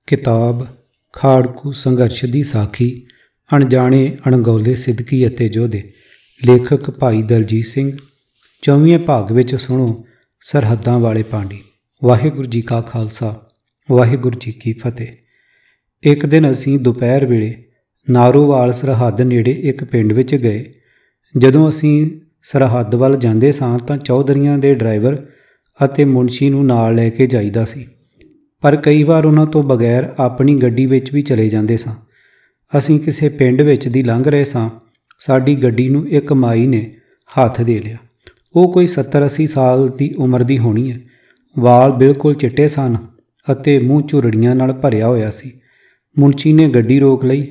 किताब खाड़कू संघर्ष की साखी अणजाने अणगौले सिद्दकी अते जोधे। लेखक भाई दलजीत सिंह। 24वें भाग विच सुणो सरहदां वाले पांडी। वाहिगुरू जी का खालसा वाहिगुरू जी की फतेह। एक दिन असीं दोपहर वेले नारोवाल सरहद नेड़े एक पिंड विच गए। जदों असीं सरहद वल जांदे सां तां चौधरीआं दे ड्राइवर अते मुंशी नूं नाल लै के जाईदा सी, पर कई वार उन्हां तो बगैर अपनी गड्डी विच भी चले जांदे सां। असीं किसे पिंड विच दी लंघ रहे सां। साडी गड्डी नूं एक माई ने हत्थ दे लिया। ਉਹ कोई 70-80 साल की उम्र की होनी है। वाल बिल्कुल चिट्टे सन अते मूँह झुरड़ियां नाल भरिया होया सी। मुंशी ने गड्डी रोक लई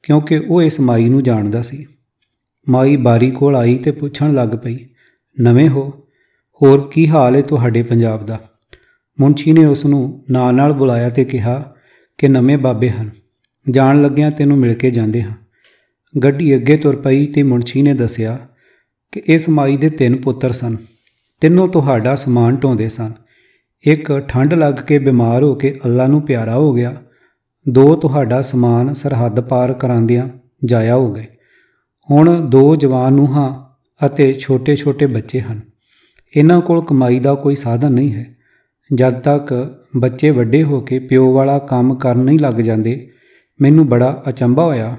क्योंकि वो इस माई नूं जाणदा सी। माई बारी कोल आई ते पुछण लग पई, नवें हो, होर की हाल है तुहाडे पंजाब दा? मुंशी ने उसनूं ਨਾਂ नाल बुलाया ते कहा कि नवें बाबे हन, जाण लग्गिआं तैनूं मिल के जांदे हां। गड्डी अगे तुर पई ते मुंशी ने दस्सिया कि इस माई दे 3 पुत्तर सन। तिन्नों तुहाडा समान ढोंदे सन। एक ठंड लग के बीमार हो के अल्लाह नूं प्यारा हो गया। 2 तुहाडा समान सरहद पार करांदिआं जाया हो गए। हुण 2 जवान ਨੂੰਹਾਂ ਅਤੇ छोटे-छोटे बच्चे ਹਨ। इन्हां कोल कमाई ਦਾ कोई साधन नहीं है। जद तक बच्चे ਵੱਡੇ हो के प्यो वाला काम करन नहीं लग जांदे, मैनूं बड़ा अचंभा होया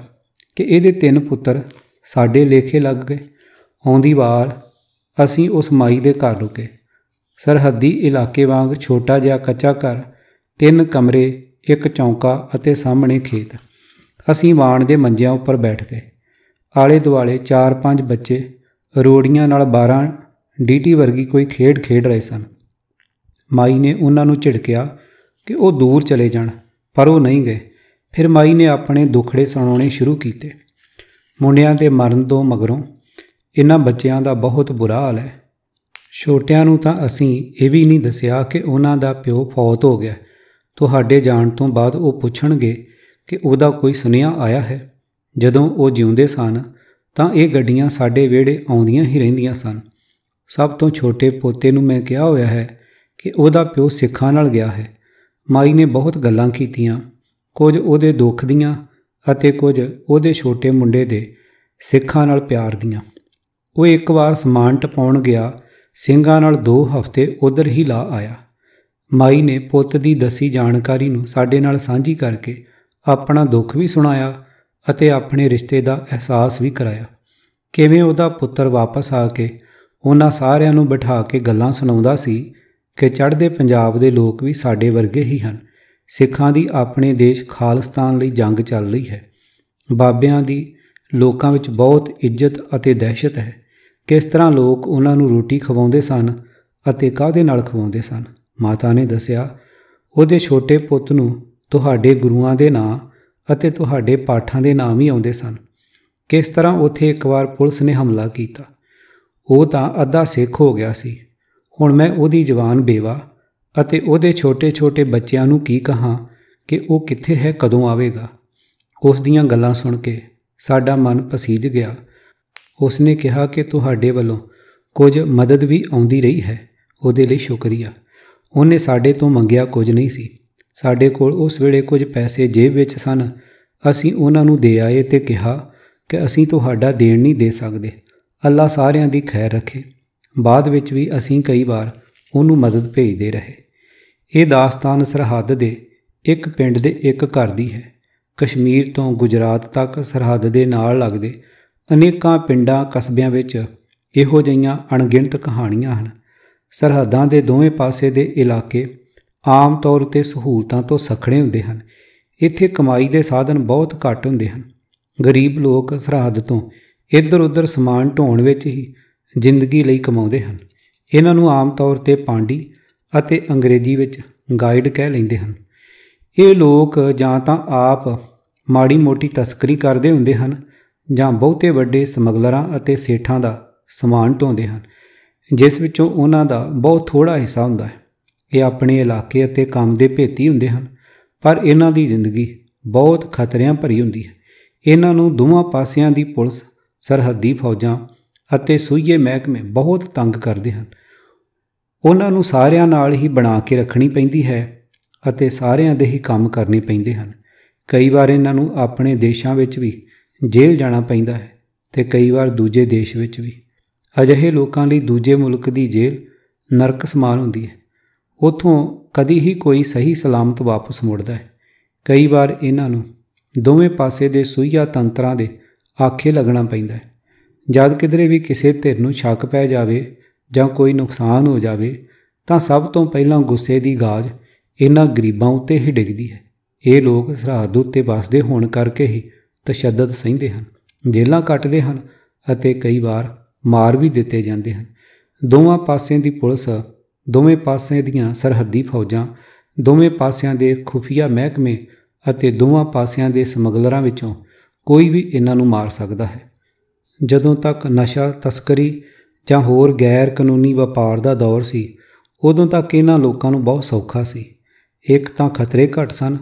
कि ਇਹਦੇ 3 पुत्तर ਸਾਡੇ ਲੇਖੇ ਲੱਗ गए। आउंदी वार असीं उस माई दे घर रुके। सरहदी इलाके वांग छोटा जिहा कच्चा घर, 3 कमरे, एक चौंका अते सामणे खेत। असीं वाण दे मंजियां उपर बैठ गए। आले दुआले 4-5 बच्चे रोड़ियां नाल 12 डीटी वर्गी कोई खेड खेड रहे सन। माई ने उन्हां नूं झिड़किया कि वो दूर चले जाण, पर वो नहीं गए। फिर माई ने अपने दुखड़े सुणाउणे शुरू कीते। मुंडियां दे मरण तो मगरों इन्हां बच्चिआं दा बहुत बुरा हाल है। छोटिਆਂ ਨੂੰ ਤਾਂ ਅਸੀਂ ਇਹ ਵੀ ਨਹੀਂ ਦੱਸਿਆ ਕਿ ਉਹਨਾਂ ਦਾ ਪਿਓ ਫੌਤ ਹੋ ਗਿਆ। ਤੁਹਾਡੇ ਜਾਣ ਤੋਂ ਬਾਅਦ ਉਹ ਪੁੱਛਣਗੇ ਕਿ ਉਹਦਾ ਕੋਈ ਸੁਨੇਹਾ ਆਇਆ ਹੈ। ਜਦੋਂ ਉਹ ਜਿਉਂਦੇ ਸਨ ਤਾਂ ਇਹ ਗੱਡੀਆਂ ਸਾਡੇ ਵਿਹੜੇ ਆਉਂਦੀਆਂ ਹੀ ਰਹਿੰਦੀਆਂ ਸਨ। ਸਭ ਤੋਂ ਛੋਟੇ ਪੋਤੇ ਨੂੰ ਮੈਂ ਕਿਹਾ ਹੋਇਆ ਹੈ ਕਿ ਉਹਦਾ ਪਿਓ ਸਿੱਖਾਂ ਨਾਲ ਗਿਆ ਹੈ। ਮਾਈ ਨੇ ਬਹੁਤ ਗੱਲਾਂ ਕੀਤੀਆਂ, ਕੁਝ ਉਹਦੇ ਦੁੱਖ ਦੀਆਂ ਅਤੇ ਕੁਝ ਉਹਦੇ ਛੋਟੇ ਮੁੰਡੇ ਦੇ ਸਿੱਖਾਂ ਨਾਲ ਪਿਆਰ ਦੀਆਂ। ਉਹ ਇੱਕ ਵਾਰ ਸਮਾਨ ਟਪਾਉਣ ਗਿਆ, ਸਿੰਘਾਂ ਨਾਲ 2 ਹਫ਼ਤੇ ਉੱਧਰ ਹੀ ਲਾ ਆਇਆ। ਮਾਈ ਨੇ ਪੁੱਤ ਦੀ ਦੱਸੀ ਜਾਣਕਾਰੀ ਨੂੰ ਸਾਡੇ ਨਾਲ ਸਾਂਝੀ ਕਰਕੇ ਆਪਣਾ ਦੁੱਖ ਵੀ ਸੁਣਾਇਆ ਅਤੇ ਆਪਣੇ ਰਿਸ਼ਤੇ ਦਾ ਅਹਿਸਾਸ ਵੀ ਕਰਾਇਆ। ਕਿਵੇਂ ਉਹਦਾ ਪੁੱਤਰ ਵਾਪਸ ਆ ਕੇ ਉਹਨਾਂ ਸਾਰਿਆਂ ਨੂੰ ਬਿਠਾ ਕੇ ਗੱਲਾਂ ਸੁਣਾਉਂਦਾ ਸੀ ਕਿ ਚੜ੍ਹਦੇ ਪੰਜਾਬ ਦੇ ਲੋਕ ਵੀ ਸਾਡੇ ਵਰਗੇ ਹੀ ਹਨ। ਸਿੱਖਾਂ ਦੀ ਆਪਣੇ ਦੇਸ਼ ਖਾਲਿਸਤਾਨ ਲਈ ਜੰਗ ਚੱਲ ਰਹੀ ਹੈ। ਬਾਬਿਆਂ ਦੀ ਲੋਕਾਂ ਵਿੱਚ ਬਹੁਤ ਇੱਜ਼ਤ ਅਤੇ ਦਹਿਸ਼ਤ ਹੈ। ਕਿਸ ਤਰ੍ਹਾਂ ਲੋਕ ਉਹਨਾਂ ਨੂੰ ਰੋਟੀ ਖਵਾਉਂਦੇ ਸਨ ਅਤੇ ਕਾਹਦੇ ਨਾਲ ਖਵਾਉਂਦੇ ਸਨ। ਮਾਤਾ ਨੇ ਦੱਸਿਆ, ਉਹਦੇ ਛੋਟੇ ਪੁੱਤ ਨੂੰ ਤੁਹਾਡੇ ਗੁਰੂਆਂ ਦੇ ਨਾਂ ਅਤੇ ਤੁਹਾਡੇ ਪਾਠਾਂ ਦੇ ਨਾਮ ਹੀ ਆਉਂਦੇ ਸਨ। ਕਿਸ ਤਰ੍ਹਾਂ ਉੱਥੇ ਇੱਕ ਵਾਰ ਪੁਲਿਸ ਨੇ ਹਮਲਾ ਕੀਤਾ। ਉਹ ਤਾਂ ਅੱਧਾ ਸਿੱਖ ਹੋ ਗਿਆ ਸੀ। ਹੁਣ ਮੈਂ ਉਹਦੀ ਜਵਾਨ ਬੇਵਾ ਅਤੇ ਉਹਦੇ ਛੋਟੇ-ਛੋਟੇ ਬੱਚਿਆਂ ਨੂੰ ਕੀ ਕਹਾਂ ਕਿ ਉਹ ਕਿੱਥੇ ਹੈ, ਕਦੋਂ ਆਵੇਗਾ। ਉਸ ਦੀਆਂ ਗੱਲਾਂ ਸੁਣ ਕੇ ਸਾਡਾ ਮਨ ਪਸੀਜ ਗਿਆ। ਉਸ ਨੇ ਕਿਹਾ ਕਿ ਤੁਹਾਡੇ ਵੱਲੋਂ ਕੁਝ ਮਦਦ ਵੀ ਆਉਂਦੀ ਰਹੀ ਹੈ, ਉਹਦੇ ਲਈ ਸ਼ੁਕਰੀਆ। ਉਹਨੇ ਸਾਡੇ ਤੋਂ ਮੰਗਿਆ ਕੁਝ ਨਹੀਂ ਸੀ। ਸਾਡੇ ਕੋਲ ਉਸ ਵੇਲੇ ਕੁਝ ਪੈਸੇ ਜੇਬ ਵਿੱਚ ਸਨ। ਅਸੀਂ ਉਹਨਾਂ ਨੂੰ ਦੇ ਆਏ ਤੇ ਕਿਹਾ ਕਿ ਅਸੀਂ ਤੁਹਾਡਾ ਦੇਣ ਨਹੀਂ ਦੇ ਸਕਦੇ। ਅੱਲਾ ਸਾਰਿਆਂ ਦੀ ਖੈਰ ਰੱਖੇ। ਬਾਅਦ ਵਿੱਚ ਵੀ ਅਸੀਂ ਕਈ ਵਾਰ ਉਹਨੂੰ ਮਦਦ ਭੇਜਦੇ ਰਹੇ। ਇਹ ਦਾਸਤਾਨ ਸਰਹੱਦ ਦੇ ਇੱਕ ਪਿੰਡ ਦੇ ਇੱਕ ਘਰ ਦੀ ਹੈ। ਕਸ਼ਮੀਰ ਤੋਂ ਗੁਜਰਾਤ ਤੱਕ ਸਰਹੱਦ ਦੇ ਨਾਲ ਲੱਗਦੇ ਅਨੇਕਾਂ ਪਿੰਡਾਂ ਕਸਬਿਆਂ ਵਿੱਚ ਇਹੋ ਜਿਹੀਆਂ ਅਣਗਿਣਤ ਕਹਾਣੀਆਂ ਹਨ। ਸਰਹੱਦਾਂ ਦੇ ਦੋਵੇਂ ਪਾਸੇ ਦੇ ਇਲਾਕੇ ਆਮ ਤੌਰ 'ਤੇ ਸਹੂਲਤਾਂ ਤੋਂ ਸੱਖੜੇ ਹੁੰਦੇ ਹਨ। ਇੱਥੇ ਕਮਾਈ ਦੇ ਸਾਧਨ ਬਹੁਤ ਘੱਟ ਹੁੰਦੇ ਹਨ। ਗਰੀਬ ਲੋਕ ਸਰਹੱਦ ਤੋਂ ਇੱਧਰ ਉੱਧਰ ਸਮਾਨ ਢੋਣ ਵਿੱਚ ਹੀ ਜ਼ਿੰਦਗੀ ਲਈ ਕਮਾਉਂਦੇ ਹਨ। ਇਹਨਾਂ ਨੂੰ ਆਮ ਤੌਰ 'ਤੇ ਪਾਂਡੀ ਅਤੇ ਅੰਗਰੇਜ਼ੀ ਵਿੱਚ ਗਾਈਡ ਕਹਿ ਲੈਂਦੇ ਹਨ। ਇਹ ਲੋਕ ਜਾਂ ਤਾਂ ਆਪ ਮਾੜੀ ਮੋਟੀ ਤਸਕਰੀ ਕਰਦੇ ਹੁੰਦੇ ਹਨ ਜਾਂ ਬਹੁਤੇ ਵੱਡੇ ਸਮਗਲਰਾਂ ਅਤੇ ਸੇਠਾਂ ਦਾ ਸਮਾਨ ਢੋਂਦੇ ਹਨ, ਜਿਸ ਵਿੱਚੋਂ ਉਹਨਾਂ ਦਾ ਬਹੁਤ ਥੋੜ੍ਹਾ ਹਿੱਸਾ ਹੁੰਦਾ ਹੈ। ਇਹ ਆਪਣੇ ਇਲਾਕੇ ਅਤੇ ਕੰਮ ਦੇ ਭੇਤੀ ਹੁੰਦੇ ਹਨ, ਪਰ ਇਹਨਾਂ ਦੀ ਜ਼ਿੰਦਗੀ ਬਹੁਤ ਖਤਰਿਆਂ ਭਰੀ ਹੁੰਦੀ ਹੈ। ਇਹਨਾਂ ਨੂੰ ਦੋਵਾਂ ਪਾਸਿਆਂ ਦੀ ਪੁਲਿਸ, ਸਰਹੱਦੀ ਫੌਜਾਂ ਅਤੇ ਸੂਈਏ ਮਹਿਕਮੇ ਬਹੁਤ ਤੰਗ ਕਰਦੇ ਹਨ। ਉਹਨਾਂ ਨੂੰ ਸਾਰਿਆਂ ਨਾਲ ਹੀ ਬਣਾ ਕੇ ਰੱਖਣੀ ਪੈਂਦੀ ਹੈ ਅਤੇ ਸਾਰਿਆਂ ਦੇ ਹੀ ਕੰਮ ਕਰਨੇ ਪੈਂਦੇ ਹਨ। ਕਈ ਵਾਰ ਇਹਨਾਂ ਨੂੰ ਆਪਣੇ ਦੇਸ਼ਾਂ ਵਿੱਚ ਵੀ ਜੇਲ੍ਹ ਜਾਣਾ ਪੈਂਦਾ ਹੈ ਅਤੇ ਕਈ ਵਾਰ ਦੂਜੇ ਦੇਸ਼ ਵਿੱਚ ਵੀ। ਅਜਿਹੇ ਲੋਕਾਂ ਲਈ ਦੂਜੇ ਮੁਲਕ ਦੀ ਜੇਲ੍ਹ ਨਰਕ ਸਮਾਨ ਹੁੰਦੀ ਹੈ। ਉੱਥੋਂ ਕਦੀ ਹੀ ਕੋਈ ਸਹੀ ਸਲਾਮਤ ਵਾਪਸ ਮੁੜਦਾ ਹੈ। ਕਈ ਵਾਰ ਇਹਨਾਂ ਨੂੰ ਦੋਵੇਂ ਪਾਸੇ ਦੇ ਸੂਈਆ ਤੰਤਰਾਂ ਦੇ ਆਖੇ ਲੱਗਣਾ ਪੈਂਦਾ ਹੈ। ਜਦ ਕਿਧਰੇ ਵੀ ਕਿਸੇ ਧਿਰ ਨੂੰ ਸ਼ੱਕ ਪੈ ਜਾਵੇ ਜਾਂ ਕੋਈ ਨੁਕਸਾਨ ਹੋ ਜਾਵੇ ਤਾਂ ਸਭ ਤੋਂ ਪਹਿਲਾਂ ਗੁੱਸੇ ਦੀ ਗਾਜ ਇਹਨਾਂ ਗਰੀਬਾਂ ਉੱਤੇ ਹੀ ਡਿੱਗਦੀ ਹੈ। ਇਹ ਲੋਕ ਸਰਹੱਦ ਉੱਤੇ ਵੱਸਦੇ ਹੋਣ ਕਰਕੇ ਹੀ ਤਸ਼ੱਦਦ ਸਹਿੰਦੇ ਹਨ, ਜੇਲ੍ਹਾਂ ਕੱਟਦੇ ਹਨ ਅਤੇ ਕਈ ਵਾਰ ਮਾਰ ਵੀ ਦਿੱਤੇ ਜਾਂਦੇ ਹਨ। ਦੋਵਾਂ ਪਾਸਿਆਂ ਦੀ ਪੁਲਿਸ, ਦੋਵੇਂ ਪਾਸਿਆਂ ਦੀਆਂ ਸਰਹੱਦੀ ਫੌਜਾਂ, ਦੋਵੇਂ ਪਾਸਿਆਂ ਦੇ ਖੁਫੀਆ ਮਹਿਕਮੇ ਅਤੇ ਦੋਵਾਂ ਪਾਸਿਆਂ ਦੇ ਸਮਗਲਰਾਂ ਵਿੱਚੋਂ ਕੋਈ ਵੀ ਇਹਨਾਂ ਨੂੰ ਮਾਰ ਸਕਦਾ ਹੈ। ਜਦੋਂ ਤੱਕ ਨਸ਼ਾ ਤਸਕਰੀ ਜਾਂ ਹੋਰ ਗੈਰ ਕਾਨੂੰਨੀ ਵਪਾਰ ਦਾ ਦੌਰ ਸੀ, ਉਦੋਂ ਤੱਕ ਇਹਨਾਂ ਲੋਕਾਂ ਨੂੰ ਬਹੁਤ ਸੌਖਾ ਸੀ। ਇੱਕ ਤਾਂ ਖਤਰੇ ਘੱਟ ਸਨ,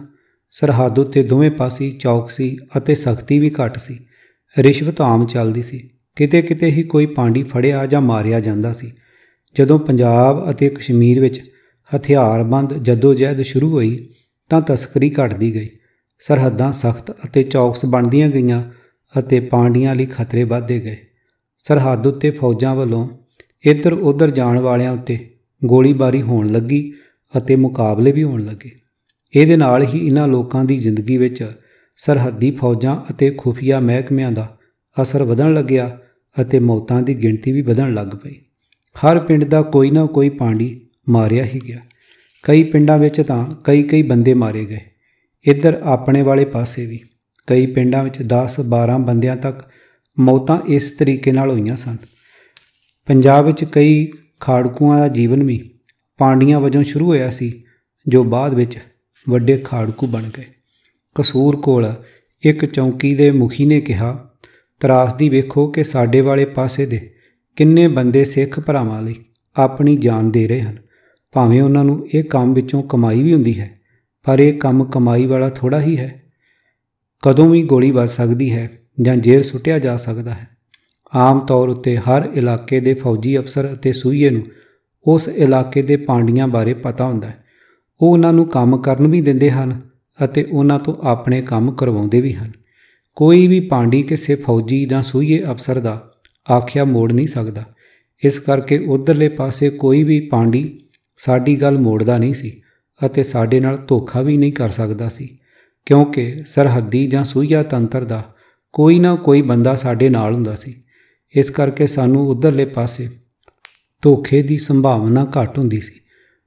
ਸਰਹੱਦ ਉੱਤੇ ਦੋਵੇਂ ਪਾਸੇ ਚੌਕਸੀ ਅਤੇ ਸਖਤੀ ਵੀ ਘੱਟ ਸੀ। ਰਿਸ਼ਵਤ ਆਮ ਚੱਲਦੀ ਸੀ, ਕਿਤੇ ਕਿਤੇ ਹੀ ਕੋਈ ਪਾਂਡੀ ਫੜਿਆ ਜਾਂ ਮਾਰਿਆ ਜਾਂਦਾ ਸੀ। ਜਦੋਂ ਪੰਜਾਬ ਅਤੇ ਕਸ਼ਮੀਰ ਵਿੱਚ ਹਥਿਆਰਬੰਦ ਜੱਦੋ-ਜਹਿਦ ਸ਼ੁਰੂ ਹੋਈ ਤਾਂ ਤਸਕਰੀ ਘਟਦੀ ਗਈ, ਸਰਹੱਦਾਂ ਸਖਤ ਅਤੇ ਚੌਕਸ ਬਣਦੀਆਂ ਗਈਆਂ ਅਤੇ ਪਾਂਡੀਆਂ ਲਈ ਖਤਰੇ ਵੱਧਦੇ ਗਏ। ਸਰਹੱਦ ਉੱਤੇ ਫੌਜਾਂ ਵੱਲੋਂ ਇੱਧਰ ਉੱਧਰ ਜਾਣ ਵਾਲਿਆਂ ਉੱਤੇ ਗੋਲੀਬਾਰੀ ਹੋਣ ਲੱਗੀ ਅਤੇ ਮੁਕਾਬਲੇ ਵੀ ਹੋਣ ਲੱਗੇ। ਇਹਦੇ ਨਾਲ ਹੀ ਇਹਨਾਂ ਲੋਕਾਂ ਦੀ ਜ਼ਿੰਦਗੀ ਵਿੱਚ ਸਰਹੱਦੀ ਫੌਜਾਂ ਅਤੇ ਖੁਫੀਆ ਮਹਿਕਮਿਆਂ ਦਾ ਅਸਰ ਵਧਣ ਲੱਗਿਆ ਅਤੇ ਮੌਤਾਂ ਦੀ ਗਿਣਤੀ ਵੀ ਵਧਣ ਲੱਗ ਪਈ। ਹਰ ਪਿੰਡ ਦਾ ਕੋਈ ਨਾ ਕੋਈ ਪਾਂਡੀ ਮਾਰਿਆ ਹੀ ਗਿਆ। ਕਈ ਪਿੰਡਾਂ ਵਿੱਚ ਤਾਂ ਕਈ ਬੰਦੇ ਮਾਰੇ ਗਏ। ਇੱਧਰ ਆਪਣੇ ਵਾਲੇ ਪਾਸੇ ਵੀ ਕਈ ਪਿੰਡਾਂ ਵਿੱਚ 10-12 ਬੰਦਿਆਂ ਤੱਕ ਮੌਤਾਂ ਇਸ ਤਰੀਕੇ ਨਾਲ ਹੋਈਆਂ ਸਨ। ਪੰਜਾਬ ਵਿੱਚ ਕਈ ਖਾੜਕੂਆਂ ਦਾ ਜੀਵਨ ਵੀ ਪਾਂਡੀਆਂ ਵਜੋਂ ਸ਼ੁਰੂ ਹੋਇਆ ਸੀ, ਜੋ ਬਾਅਦ ਵਿੱਚ ਵੱਡੇ ਖਾੜਕੂ ਬਣ ਗਏ। ਕਸੂਰ ਕੋਲ ਇੱਕ ਚੌਂਕੀ ਦੇ ਮੁਖੀ ਨੇ ਕਿਹਾ, ਤਰਾਸਦੀ ਵੇਖੋ ਕਿ ਸਾਡੇ ਵਾਲੇ ਪਾਸੇ ਦੇ ਕਿੰਨੇ ਬੰਦੇ ਸਿੱਖ ਭਰਾਵਾਂ ਲਈ ਆਪਣੀ ਜਾਨ ਦੇ ਰਹੇ ਹਨ। ਭਾਵੇਂ ਉਹਨਾਂ ਨੂੰ ਇਹ ਕੰਮ ਵਿੱਚੋਂ ਕਮਾਈ ਵੀ ਹੁੰਦੀ ਹੈ, ਪਰ ਇਹ ਕੰਮ ਕਮਾਈ ਵਾਲਾ ਥੋੜ੍ਹਾ ਹੀ ਹੈ। ਕਦੋਂ ਵੀ ਗੋਲੀ ਵੱਜ ਸਕਦੀ ਹੈ ਜਾਂ ਜੇਲ੍ਹ ਸੁੱਟਿਆ ਜਾ ਸਕਦਾ ਹੈ। ਆਮ ਤੌਰ ਉੱਤੇ ਹਰ ਇਲਾਕੇ ਦੇ ਫੌਜੀ ਅਫਸਰ ਅਤੇ ਸੂਹੀਏ ਨੂੰ ਉਸ ਇਲਾਕੇ ਦੇ ਪਾਂਡੀਆਂ ਬਾਰੇ ਪਤਾ ਹੁੰਦਾ ਹੈ। ਉਹ ਉਹਨਾਂ ਨੂੰ ਕੰਮ ਕਰਨ ਵੀ ਦਿੰਦੇ ਹਨ ਅਤੇ ਉਹਨਾਂ ਤੋਂ ਆਪਣੇ ਕੰਮ ਕਰਵਾਉਂਦੇ ਵੀ ਹਨ। ਕੋਈ ਵੀ ਪਾਂਡੀ ਕਿਸੇ ਫੌਜੀ ਜਾਂ ਸੂਹੀਏ ਅਫਸਰ ਦਾ ਆਖਿਆ ਮੋੜ ਨਹੀਂ ਸਕਦਾ। ਇਸ ਕਰਕੇ ਉੱਧਰਲੇ ਪਾਸੇ ਕੋਈ ਵੀ ਪਾਂਡੀ ਸਾਡੀ ਗੱਲ ਮੋੜਦਾ ਨਹੀਂ ਸੀ ਅਤੇ ਸਾਡੇ ਨਾਲ ਧੋਖਾ ਵੀ ਨਹੀਂ ਕਰ ਸਕਦਾ ਸੀ, ਕਿਉਂਕਿ ਸਰਹੱਦੀ ਜਾਂ ਸੂਹੀਆ ਤੰਤਰ ਦਾ ਕੋਈ ਨਾ ਕੋਈ ਬੰਦਾ ਸਾਡੇ ਨਾਲ ਹੁੰਦਾ ਸੀ। ਇਸ ਕਰਕੇ ਸਾਨੂੰ ਉੱਧਰਲੇ ਪਾਸੇ ਧੋਖੇ ਦੀ ਸੰਭਾਵਨਾ ਘੱਟ ਹੁੰਦੀ ਸੀ।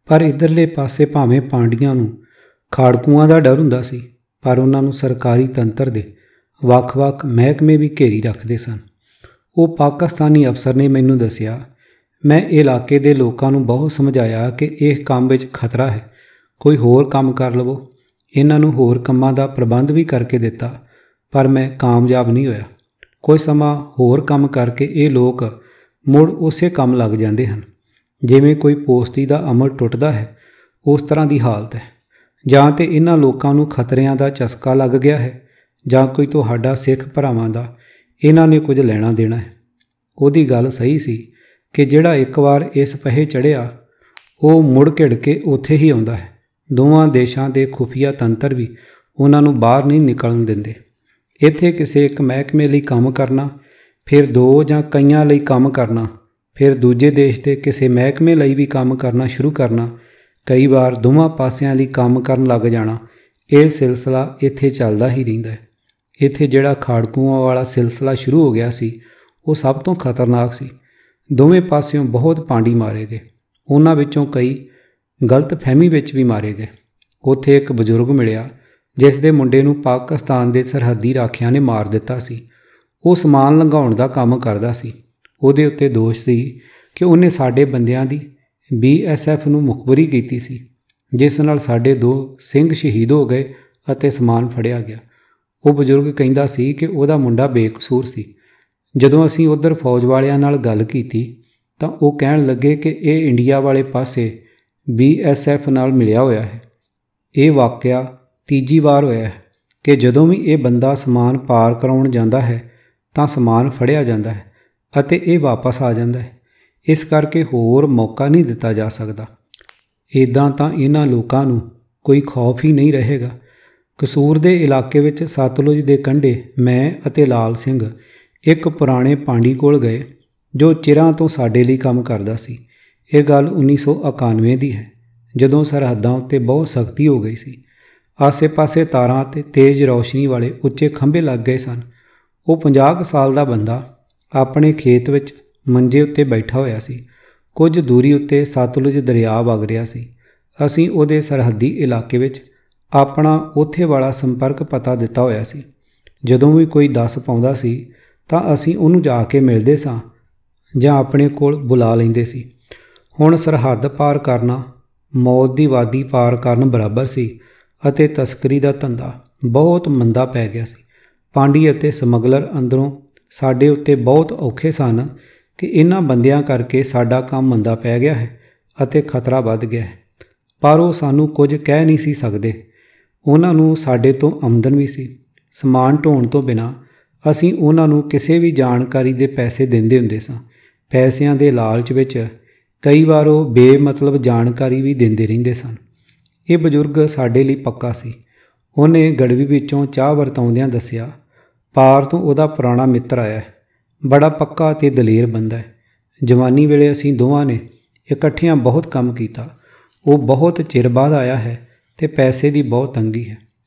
ਪਰ ਇੱਧਰਲੇ ਪਾਸੇ ਭਾਵੇਂ ਪਾਂਡੀਆਂ ਨੂੰ ਖਾੜਕੂਆਂ ਦਾ ਡਰ ਹੁੰਦਾ ਸੀ, ਪਰ ਉਹਨਾਂ ਨੂੰ ਸਰਕਾਰੀ ਤੰਤਰ ਦੇ ਵੱਖ-ਵੱਖ ਮਹਿਕਮੇ ਵੀ ਘੇਰੀ ਰੱਖਦੇ ਸਨ। ਉਹ ਪਾਕਿਸਤਾਨੀ ਅਫਸਰ ਨੇ ਮੈਨੂੰ ਦੱਸਿਆ, ਮੈਂ ਇਲਾਕੇ ਦੇ ਲੋਕਾਂ ਨੂੰ ਬਹੁਤ ਸਮਝਾਇਆ ਕਿ ਇਹ ਕੰਮ ਵਿੱਚ ਖਤਰਾ ਹੈ, ਕੋਈ ਹੋਰ ਕੰਮ ਕਰ ਲਵੋ। ਇਹਨਾਂ ਨੂੰ ਹੋਰ ਕੰਮਾਂ ਦਾ ਪ੍ਰਬੰਧ ਵੀ ਕਰਕੇ ਦਿੱਤਾ, ਪਰ ਮੈਂ ਕਾਮਯਾਬ ਨਹੀਂ ਹੋਇਆ। ਕੁਝ ਸਮਾਂ ਹੋਰ ਕੰਮ ਕਰਕੇ ਇਹ ਲੋਕ ਮੁੜ ਉਸੇ ਕੰਮ ਲੱਗ ਜਾਂਦੇ ਹਨ। ਜਿਵੇਂ ਕੋਈ ਪੋਸਤੀ ਦਾ ਅਮਲ ਟੁੱਟਦਾ ਹੈ, ਉਸ ਤਰ੍ਹਾਂ ਦੀ ਹਾਲਤ ਹੈ। ਜਾਂ ਤਾਂ ਇਹਨਾਂ ਲੋਕਾਂ ਨੂੰ ਖਤਰਿਆਂ ਦਾ ਚਸਕਾ ਲੱਗ ਗਿਆ ਹੈ, ਜਾਂ ਕੋਈ ਤੁਹਾਡਾ ਸਿੱਖ ਭਰਾਵਾਂ ਦਾ ਇਹਨਾਂ ਨੇ ਕੁਝ ਲੈਣਾ ਦੇਣਾ ਹੈ। ਉਹਦੀ ਗੱਲ ਸਹੀ ਸੀ ਕਿ ਜਿਹੜਾ ਇੱਕ ਵਾਰ ਇਸ ਪਹੇ ਚੜ੍ਹਿਆ, ਉਹ ਮੁੜ ਘਿੜ ਕੇ ਉੱਥੇ ਹੀ ਆਉਂਦਾ ਹੈ। ਦੋਵਾਂ ਦੇਸ਼ਾਂ ਦੇ ਖੁਫੀਆ ਤੰਤਰ ਵੀ ਉਹਨਾਂ ਨੂੰ ਬਾਹਰ ਨਹੀਂ ਨਿਕਲਣ ਦਿੰਦੇ। ਇੱਥੇ ਕਿਸੇ ਇੱਕ ਮਹਿਕਮੇ ਲਈ ਕੰਮ ਕਰਨਾ, ਫਿਰ ਦੋ ਜਾਂ ਕਈਆਂ ਲਈ ਕੰਮ ਕਰਨਾ, ਫਿਰ ਦੂਜੇ ਦੇਸ਼ ਦੇ ਕਿਸੇ ਮਹਿਕਮੇ ਲਈ ਵੀ ਕੰਮ ਕਰਨਾ ਸ਼ੁਰੂ ਕਰਨਾ, ਕਈ ਵਾਰ ਦੋਵਾਂ ਪਾਸਿਆਂ ਲਈ ਕੰਮ ਕਰਨ ਲੱਗ ਜਾਣਾ, ਇਹ ਸਿਲਸਿਲਾ ਇੱਥੇ ਚੱਲਦਾ ਹੀ ਰਹਿੰਦਾ ਹੈ। ਇੱਥੇ ਜਿਹੜਾ ਖਾੜਕੂਆਂ ਵਾਲਾ ਸਿਲਸਿਲਾ ਸ਼ੁਰੂ ਹੋ ਗਿਆ ਸੀ, ਉਹ ਸਭ ਤੋਂ ਖਤਰਨਾਕ ਸੀ। ਦੋਵੇਂ ਪਾਸਿਓਂ ਬਹੁਤ ਪਾਂਡੀ ਮਾਰੇ ਗਏ, ਉਹਨਾਂ ਵਿੱਚੋਂ ਕਈ ਗਲਤ ਫਹਿਮੀ ਵਿੱਚ ਵੀ ਮਾਰੇ ਗਏ। ਉੱਥੇ ਇੱਕ ਬਜ਼ੁਰਗ ਮਿਲਿਆ ਜਿਸ ਦੇ ਮੁੰਡੇ ਨੂੰ ਪਾਕਿਸਤਾਨ ਦੇ ਸਰਹੱਦੀ ਰਾਖਿਆਂ ਨੇ ਮਾਰ ਦਿੱਤਾ ਸੀ। ਉਹ ਸਮਾਨ ਲੰਘਾਉਣ ਦਾ ਕੰਮ ਕਰਦਾ ਸੀ। ਉਹਦੇ ਉੱਤੇ ਦੋਸ਼ ਸੀ ਕਿ ਉਹਨੇ ਸਾਡੇ ਬੰਦਿਆਂ ਦੀ BSF ਨੂੰ ਮੁਖਬਰੀ ਕੀਤੀ ਸੀ, ਜਿਸ ਨਾਲ ਸਾਡੇ 2 ਸਿੰਘ ਸ਼ਹੀਦ ਹੋ ਗਏ ਅਤੇ ਸਮਾਨ ਫੜਿਆ ਗਿਆ। ਉਹ ਬਜ਼ੁਰਗ ਕਹਿੰਦਾ ਸੀ ਕਿ ਉਹਦਾ ਮੁੰਡਾ ਬੇਕਸੂਰ ਸੀ। ਜਦੋਂ ਅਸੀਂ ਉੱਧਰ ਫੌਜ ਵਾਲਿਆਂ ਨਾਲ ਗੱਲ ਕੀਤੀ ਤਾਂ ਉਹ ਕਹਿਣ ਲੱਗੇ ਕਿ ਇਹ ਇੰਡੀਆ ਵਾਲੇ ਪਾਸੇ BSF ਨਾਲ ਮਿਲਿਆ ਹੋਇਆ ਹੈ। ਇਹ ਵਾਕਿਆ ਤੀਜੀ ਵਾਰ ਹੋਇਆ ਹੈ ਕਿ ਜਦੋਂ ਵੀ ਇਹ ਬੰਦਾ ਸਮਾਨ ਪਾਰ ਕਰਾਉਣ ਜਾਂਦਾ ਹੈ ਤਾਂ ਸਮਾਨ ਫੜਿਆ ਜਾਂਦਾ ਹੈ ਅਤੇ ਇਹ ਵਾਪਸ ਆ ਜਾਂਦਾ ਹੈ। ਇਸ ਕਰਕੇ ਹੋਰ ਮੌਕਾ ਨਹੀਂ ਦਿੱਤਾ ਜਾ ਸਕਦਾ। ਇੱਦਾਂ ਤਾਂ ਇਹਨਾਂ ਲੋਕਾਂ ਨੂੰ ਕੋਈ ਖੌਫ ਹੀ ਨਹੀਂ ਰਹੇਗਾ। ਕਸੂਰ ਦੇ ਇਲਾਕੇ ਵਿੱਚ ਸਤਲੁਜ ਦੇ ਕੰਢੇ ਮੈਂ ਅਤੇ ਲਾਲ ਸਿੰਘ ਇੱਕ ਪੁਰਾਣੇ ਪਾਂਡੀ ਕੋਲ ਗਏ ਜੋ ਚਿਰਾਂ ਤੋਂ ਸਾਡੇ ਲਈ ਕੰਮ ਕਰਦਾ ਸੀ। ਇਹ ਗੱਲ 1991 ਦੀ ਹੈ, ਜਦੋਂ ਸਰਹੱਦਾਂ ਉੱਤੇ ਬਹੁਤ ਸਖਤੀ ਹੋ ਗਈ ਸੀ। ਆਸੇ-ਪਾਸੇ ਤਾਰਾਂ ਅਤੇ ਤੇਜ਼ ਰੌਸ਼ਨੀ ਵਾਲੇ ਉੱਚੇ ਖੰਭੇ ਲੱਗ ਗਏ ਸਨ। ਉਹ 50 ਸਾਲ ਦਾ ਬੰਦਾ ਆਪਣੇ ਖੇਤ ਵਿੱਚ ਮੰਜੇ ਉੱਤੇ ਬੈਠਾ ਹੋਇਆ ਸੀ। ਕੁਝ ਦੂਰੀ ਉੱਤੇ ਸਤਲੁਜ ਦਰਿਆ ਵਗ ਰਿਹਾ ਸੀ। ਅਸੀਂ ਉਹਦੇ ਸਰਹੱਦੀ ਇਲਾਕੇ ਵਿੱਚ ਆਪਣਾ ਉੱਥੇ ਵਾਲਾ ਸੰਪਰਕ ਪਤਾ ਦਿੱਤਾ ਹੋਇਆ ਸੀ। ਜਦੋਂ ਵੀ ਕੋਈ ਦੱਸ ਪਾਉਂਦਾ ਸੀ ਤਾਂ ਅਸੀਂ ਉਹਨੂੰ ਜਾ ਕੇ ਮਿਲਦੇ ਸਾਂ ਜਾਂ ਆਪਣੇ ਕੋਲ ਬੁਲਾ ਲੈਂਦੇ ਸੀ। ਹੁਣ ਸਰਹੱਦ ਪਾਰ ਕਰਨਾ ਮੌਤ ਦੀ ਵਾਦੀ ਪਾਰ ਕਰਨ ਬਰਾਬਰ ਸੀ ਅਤੇ ਤਸਕਰੀ ਦਾ ਧੰਦਾ ਬਹੁਤ ਮੰਦਾ ਪੈ ਗਿਆ ਸੀ। ਪਾਂਡੀ ਅਤੇ ਸਮਗਲਰ ਅੰਦਰੋਂ ਸਾਡੇ ਉੱਤੇ ਬਹੁਤ ਔਖੇ ਸਨ ਕਿ ਇਹਨਾਂ ਬੰਦਿਆਂ ਕਰਕੇ ਸਾਡਾ ਕੰਮ ਮੰਦਾ ਪੈ ਗਿਆ ਹੈ ਅਤੇ ਖਤਰਾ ਵੱਧ ਗਿਆ ਹੈ। ਪਰ ਉਹ ਸਾਨੂੰ ਕੁਝ ਕਹਿ ਨਹੀਂ ਸੀ ਸਕਦੇ। ਉਹਨਾਂ ਨੂੰ ਸਾਡੇ ਤੋਂ ਆਮਦਨ ਵੀ ਸੀ। ਸਮਾਨ ਢੋਣ ਤੋਂ ਬਿਨਾਂ ਅਸੀਂ ਉਹਨਾਂ ਨੂੰ ਕਿਸੇ ਵੀ ਜਾਣਕਾਰੀ ਦੇ ਪੈਸੇ ਦਿੰਦੇ ਹੁੰਦੇ ਸਾਂ। ਪੈਸਿਆਂ ਦੇ ਲਾਲਚ ਵਿੱਚ ਕਈ ਵਾਰ ਉਹ ਬੇਮਤਲਬ ਜਾਣਕਾਰੀ ਵੀ ਦਿੰਦੇ ਰਹਿੰਦੇ ਸਨ। ਇਹ ਬਜ਼ੁਰਗ ਸਾਡੇ ਲਈ ਪੱਕਾ ਸੀ। ਉਹਨੇ ਗੜਵੀ ਵਿੱਚੋਂ ਚਾਹ ਵਰਤਾਉਂਦਿਆਂ ਦੱਸਿਆ, ਪਾਰ ਤੋਂ ਉਹਦਾ ਪੁਰਾਣਾ ਮਿੱਤਰ ਆਇਆ ਹੈ। ਬੜਾ ਪੱਕਾ ਅਤੇ ਦਲੇਰ ਬੰਦਾ ਹੈ। ਜਵਾਨੀ ਵੇਲੇ ਅਸੀਂ ਦੋਵਾਂ ਨੇ ਇਕੱਠਿਆਂ ਬਹੁਤ ਕੰਮ ਕੀਤਾ। ਉਹ ਬਹੁਤ ਚਿਰ ਬਾਅਦ ਆਇਆ ਹੈ ਅਤੇ ਪੈਸੇ ਦੀ ਬਹੁਤ ਤੰਗੀ ਹੈ।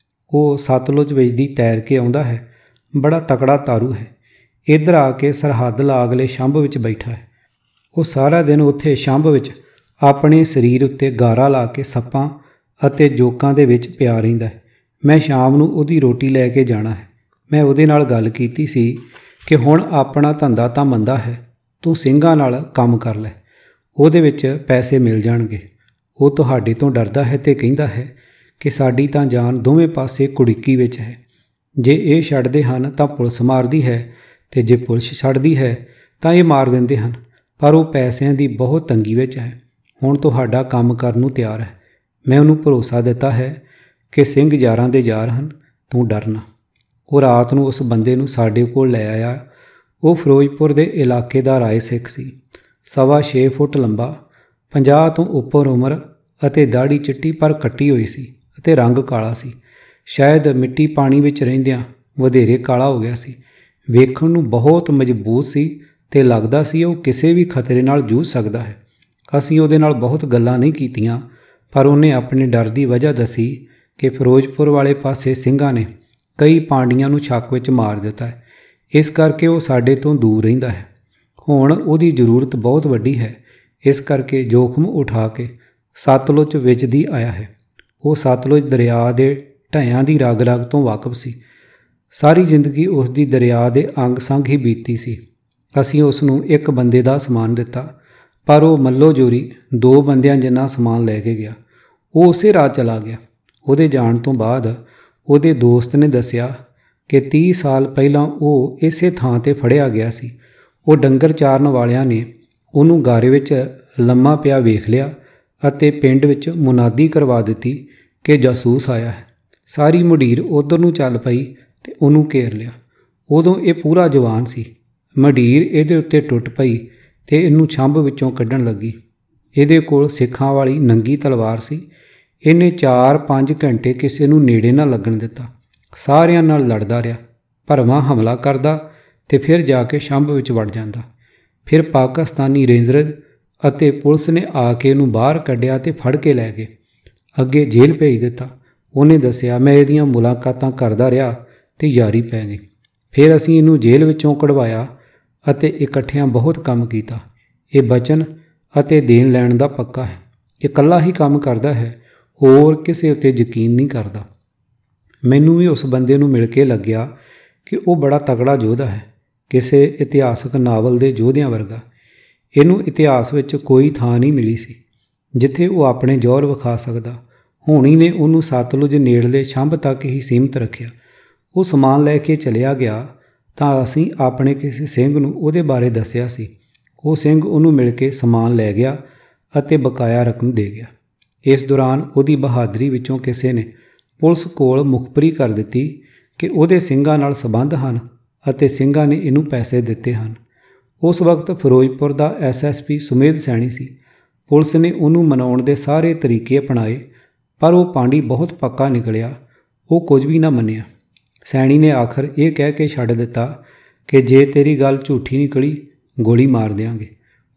ਉਹ ਸਤਲੁਜ ਵਿੱਚ ਦੀ ਤੈਰ ਕੇ ਆਉਂਦਾ ਹੈ। ਬੜਾ ਤਕੜਾ ਤਾਰੂ ਹੈ। ਇੱਧਰ ਆ ਕੇ ਸਰਹੱਦ ਲਾਗਲੇ ਛੰਭ ਵਿੱਚ ਬੈਠਾ ਹੈ। ਉਹ ਸਾਰਾ ਦਿਨ ਉੱਥੇ ਛੰਭ ਵਿੱਚ ਆਪਣੇ ਸਰੀਰ ਉੱਤੇ ਗਾਰਾ ਲਾ ਕੇ ਸੱਪਾਂ ਅਤੇ ਜੋਕਾਂ ਦੇ ਵਿੱਚ ਪਿਆ ਰਹਿੰਦਾ ਹੈ। ਮੈਂ ਸ਼ਾਮ ਨੂੰ ਉਹਦੀ ਰੋਟੀ ਲੈ ਕੇ ਜਾਣਾ ਹੈ। ਮੈਂ ਉਹਦੇ ਨਾਲ ਗੱਲ ਕੀਤੀ ਸੀ ਕਿ ਹੁਣ ਆਪਣਾ ਧੰਦਾ ਤਾਂ ਮੰਦਾ ਹੈ, ਤੂੰ ਸਿੰਘਾਂ ਨਾਲ ਕੰਮ ਕਰ ਲੈ, ਉਹਦੇ ਵਿੱਚ ਪੈਸੇ ਮਿਲ ਜਾਣਗੇ। ਉਹ ਤੁਹਾਡੇ ਤੋਂ ਡਰਦਾ ਹੈ ਅਤੇ ਕਹਿੰਦਾ ਹੈ ਕਿ ਸਾਡੀ ਤਾਂ ਜਾਨ ਦੋਵੇਂ ਪਾਸੇ ਕੁੜਿੱਕੀ ਵਿੱਚ ਹੈ। ਜੇ ਇਹ ਛੱਡਦੇ ਹਨ ਤਾਂ ਪੁਲਿਸ ਮਾਰਦੀ ਹੈ ਅਤੇ ਜੇ ਪੁਲਿਸ ਛੱਡਦੀ ਹੈ ਤਾਂ ਇਹ ਮਾਰ ਦਿੰਦੇ ਹਨ। ਪਰ ਉਹ ਪੈਸਿਆਂ ਦੀ ਬਹੁਤ ਤੰਗੀ ਵਿੱਚ ਹੈ। ਹੁਣ ਤੁਹਾਡਾ ਕੰਮ ਕਰਨ ਨੂੰ ਤਿਆਰ ਹੈ। ਮੈਂ ਉਹਨੂੰ ਭਰੋਸਾ ਦਿੱਤਾ ਹੈ ਕਿ ਸਿੰਘ ਯਾਰਾਂ ਦੇ ਯਾਰ ਹਨ, ਤੂੰ ਡਰਨਾ। ਉਹ ਰਾਤ ਨੂੰ ਉਸ ਬੰਦੇ ਨੂੰ ਸਾਡੇ ਕੋਲ ਲੈ ਆਇਆ। ਉਹ ਫਿਰੋਜ਼ਪੁਰ ਦੇ ਇਲਾਕੇ ਦਾ ਰਾਏ ਸਿੱਖ ਸੀ। 6.25 ਫੁੱਟ ਲੰਬਾ, 50 ਤੋਂ ਉੱਪਰ ਉਮਰ ਅਤੇ ਦਾੜ੍ਹੀ ਚਿੱਟੀ ਪਰ ਕੱਟੀ ਹੋਈ ਸੀ ਅਤੇ ਰੰਗ ਕਾਲਾ ਸੀ। ਸ਼ਾਇਦ ਮਿੱਟੀ ਪਾਣੀ ਵਿੱਚ ਰਹਿੰਦਿਆਂ ਵਧੇਰੇ ਕਾਲਾ ਹੋ ਗਿਆ ਸੀ। ਵੇਖਣ ਨੂੰ ਬਹੁਤ ਮਜ਼ਬੂਤ ਸੀ ਅਤੇ ਲੱਗਦਾ ਸੀ ਉਹ ਕਿਸੇ ਵੀ ਖਤਰੇ ਨਾਲ ਜੂਝ ਸਕਦਾ ਹੈ। ਅਸੀਂ ਉਹਦੇ ਨਾਲ ਬਹੁਤ ਗੱਲਾਂ ਨਹੀਂ ਕੀਤੀਆਂ, ਪਰ ਉਹਨੇ ਆਪਣੇ ਡਰ ਦੀ ਵਜ੍ਹਾ ਦੱਸੀ ਕਿ ਫਿਰੋਜ਼ਪੁਰ ਵਾਲੇ ਪਾਸੇ ਸਿੰਘਾਂ ਨੇ ਕਈ ਪਾਂਡੀਆਂ ਨੂੰ ਛੱਕ ਵਿੱਚ ਮਾਰ ਦਿੱਤਾ ਹੈ। ਇਸ ਕਰਕੇ ਉਹ ਸਾਡੇ ਤੋਂ ਦੂਰ ਰਹਿੰਦਾ ਹੈ। ਹੁਣ ਉਹਦੀ ਜ਼ਰੂਰਤ ਬਹੁਤ ਵੱਡੀ ਹੈ। ਇਸ ਕਰਕੇ ਜੋਖਮ ਉਠਾ ਕੇ ਸਤਲੁਜ ਵਿੱਚ ਦੀ ਆਇਆ ਹੈ। ਉਹ ਸਤਲੁਜ ਦਰਿਆ ਦੇ ਢਹਿਆਂ ਦੀ ਰਗ ਰਗ ਤੋਂ ਵਾਕਫ ਸੀ। ਸਾਰੀ ਜ਼ਿੰਦਗੀ ਉਸ ਦੀ ਦਰਿਆ ਦੇ ਅੰਗ ਸੰਗ ਹੀ ਬੀਤੀ ਸੀ। ਅਸੀਂ ਉਸ ਨੂੰ ਇੱਕ ਬੰਦੇ ਦਾ ਸਮਾਨ ਦਿੱਤਾ, ਪਰ ਉਹ ਮੱਲੋ ਜੋਰੀ 2 ਬੰਦਿਆਂ ਜਿੰਨਾ ਸਮਾਨ ਲੈ ਕੇ ਗਿਆ। ਉਹ ਉਸੇ ਰਾਤ ਚਲਾ ਗਿਆ। ਉਹਦੇ ਜਾਣ ਤੋਂ ਬਾਅਦ ਉਹਦੇ ਦੋਸਤ ਨੇ ਦੱਸਿਆ ਕਿ 30 ਸਾਲ ਪਹਿਲਾਂ ਉਹ ਇਸੇ ਥਾਂ 'ਤੇ ਫੜਿਆ ਗਿਆ ਸੀ। ਉਹ ਡੰਗਰ ਚਾਰਨ ਵਾਲਿਆਂ ਨੇ ਉਹਨੂੰ ਗਾਰੇ ਵਿੱਚ ਲੰਮਾ ਪਿਆ ਵੇਖ ਲਿਆ ਅਤੇ ਪਿੰਡ ਵਿੱਚ ਮੁਨਾਦੀ ਕਰਵਾ ਦਿੱਤੀ ਕਿ ਜਾਸੂਸ ਆਇਆ ਹੈ। ਸਾਰੀ ਮੁਢੀਰ ਉੱਧਰ ਨੂੰ ਚੱਲ ਪਈ ਅਤੇ ਉਹਨੂੰ ਘੇਰ ਲਿਆ। ਉਦੋਂ ਇਹ ਪੂਰਾ ਜਵਾਨ ਸੀ। ਮੁਢੀਰ ਇਹਦੇ ਉੱਤੇ ਟੁੱਟ ਪਈ ਅਤੇ ਇਹਨੂੰ ਛੰਭ ਵਿੱਚੋਂ ਕੱਢਣ ਲੱਗੀ। ਇਹਦੇ ਕੋਲ ਸਿੱਖਾਂ ਵਾਲੀ ਨੰਗੀ ਤਲਵਾਰ ਸੀ। ਇਹਨੇ 4-5 ਘੰਟੇ ਕਿਸੇ ਨੂੰ ਨੇੜੇ ਨਾ ਲੱਗਣ ਦਿੱਤਾ। ਸਾਰਿਆਂ ਨਾਲ ਲੜਦਾ ਰਿਹਾ, ਭਰਵਾਂ ਹਮਲਾ ਕਰਦਾ ਅਤੇ ਫਿਰ ਜਾ ਕੇ ਛੰਭ ਵਿੱਚ ਵੜ ਜਾਂਦਾ। ਫਿਰ ਪਾਕਿਸਤਾਨੀ ਰੇਂਜਰ ਅਤੇ ਪੁਲਿਸ ਨੇ ਆ ਕੇ ਇਹਨੂੰ ਬਾਹਰ ਕੱਢਿਆ ਅਤੇ ਫੜ ਕੇ ਲੈ ਗਏ। ਅੱਗੇ ਜੇਲ੍ਹ ਭੇਜ ਦਿੱਤਾ। ਉਹਨੇ ਦੱਸਿਆ, ਮੈਂ ਇਹਦੀਆਂ ਮੁਲਾਕਾਤਾਂ ਕਰਦਾ ਰਿਹਾ ਅਤੇ ਯਾਰੀ ਪੈ ਗਈ। ਫਿਰ ਅਸੀਂ ਇਹਨੂੰ ਜੇਲ੍ਹ ਵਿੱਚੋਂ ਕਢਵਾਇਆ ਅਤੇ ਇਕੱਠਿਆਂ ਬਹੁਤ ਕੰਮ ਕੀਤਾ। ਇਹ ਬਚਨ ਅਤੇ ਦੇਣ ਲੈਣ ਦਾ ਪੱਕਾ ਹੈ। ਇਹ ਇਕੱਲਾ ਹੀ ਕੰਮ ਕਰਦਾ ਹੈ, ਹੋਰ ਕਿਸੇ ਉੱਤੇ ਯਕੀਨ ਨਹੀਂ ਕਰਦਾ। ਮੈਨੂੰ ਵੀ ਉਸ ਬੰਦੇ ਨੂੰ ਮਿਲ ਕੇ ਲੱਗਿਆ ਕਿ ਉਹ ਬੜਾ ਤਗੜਾ ਯੋਧਾ ਹੈ, ਕਿਸੇ ਇਤਿਹਾਸਕ ਨਾਵਲ ਦੇ ਯੋਧਿਆਂ ਵਰਗਾ। ਇਹਨੂੰ ਇਤਿਹਾਸ ਵਿੱਚ ਕੋਈ ਥਾਂ ਨਹੀਂ ਮਿਲੀ ਸੀ ਜਿੱਥੇ ਉਹ ਆਪਣੇ ਜ਼ੋਰ ਵਿਖਾ ਸਕਦਾ। ਹੋਣੀ ਨੇ ਉਹਨੂੰ ਸਤਲੁਜ ਨੇੜਲੇ ਛੰਭ ਤੱਕ ਹੀ ਸੀਮਤ ਰੱਖਿਆ। ਉਹ ਸਮਾਨ ਲੈ ਕੇ ਚਲਿਆ ਗਿਆ ਤਾਂ ਅਸੀਂ ਆਪਣੇ ਕਿਸੇ ਸਿੰਘ ਨੂੰ ਉਹਦੇ ਬਾਰੇ ਦੱਸਿਆ ਸੀ। ਉਹ ਸਿੰਘ ਉਹਨੂੰ ਮਿਲ ਕੇ ਸਮਾਨ ਲੈ ਗਿਆ ਅਤੇ ਬਕਾਇਆ ਰਕਮ ਦੇ ਗਿਆ। ਇਸ ਦੌਰਾਨ ਉਹਦੀ ਬਹਾਦਰੀ ਵਿੱਚੋਂ ਕਿਸੇ ਨੇ ਪੁਲਿਸ ਕੋਲ ਮੁਖਬਰੀ ਕਰ ਦਿੱਤੀ ਕਿ ਉਹਦੇ ਸਿੰਘਾਂ ਨਾਲ ਸੰਬੰਧ ਹਨ ਅਤੇ ਸਿੰਘਾਂ ਨੇ ਇਹਨੂੰ ਪੈਸੇ ਦਿੱਤੇ ਹਨ। ਉਸ ਵਕਤ ਫਿਰੋਜ਼ਪੁਰ ਦਾ SSP ਸੁਮੇਧ ਸੈਣੀ ਸੀ। ਪੁਲਿਸ ਨੇ ਉਹਨੂੰ ਮਨਾਉਣ ਦੇ ਸਾਰੇ ਤਰੀਕੇ ਅਪਣਾਏ, पर वो पांडी बहुत पक्का निकलिया। वो कुछ भी ना मन्निया। सैनी ने आखिर ये कह के छड्ड दिता कि जे तेरी गल झूठी निकली गोली मार देंगे।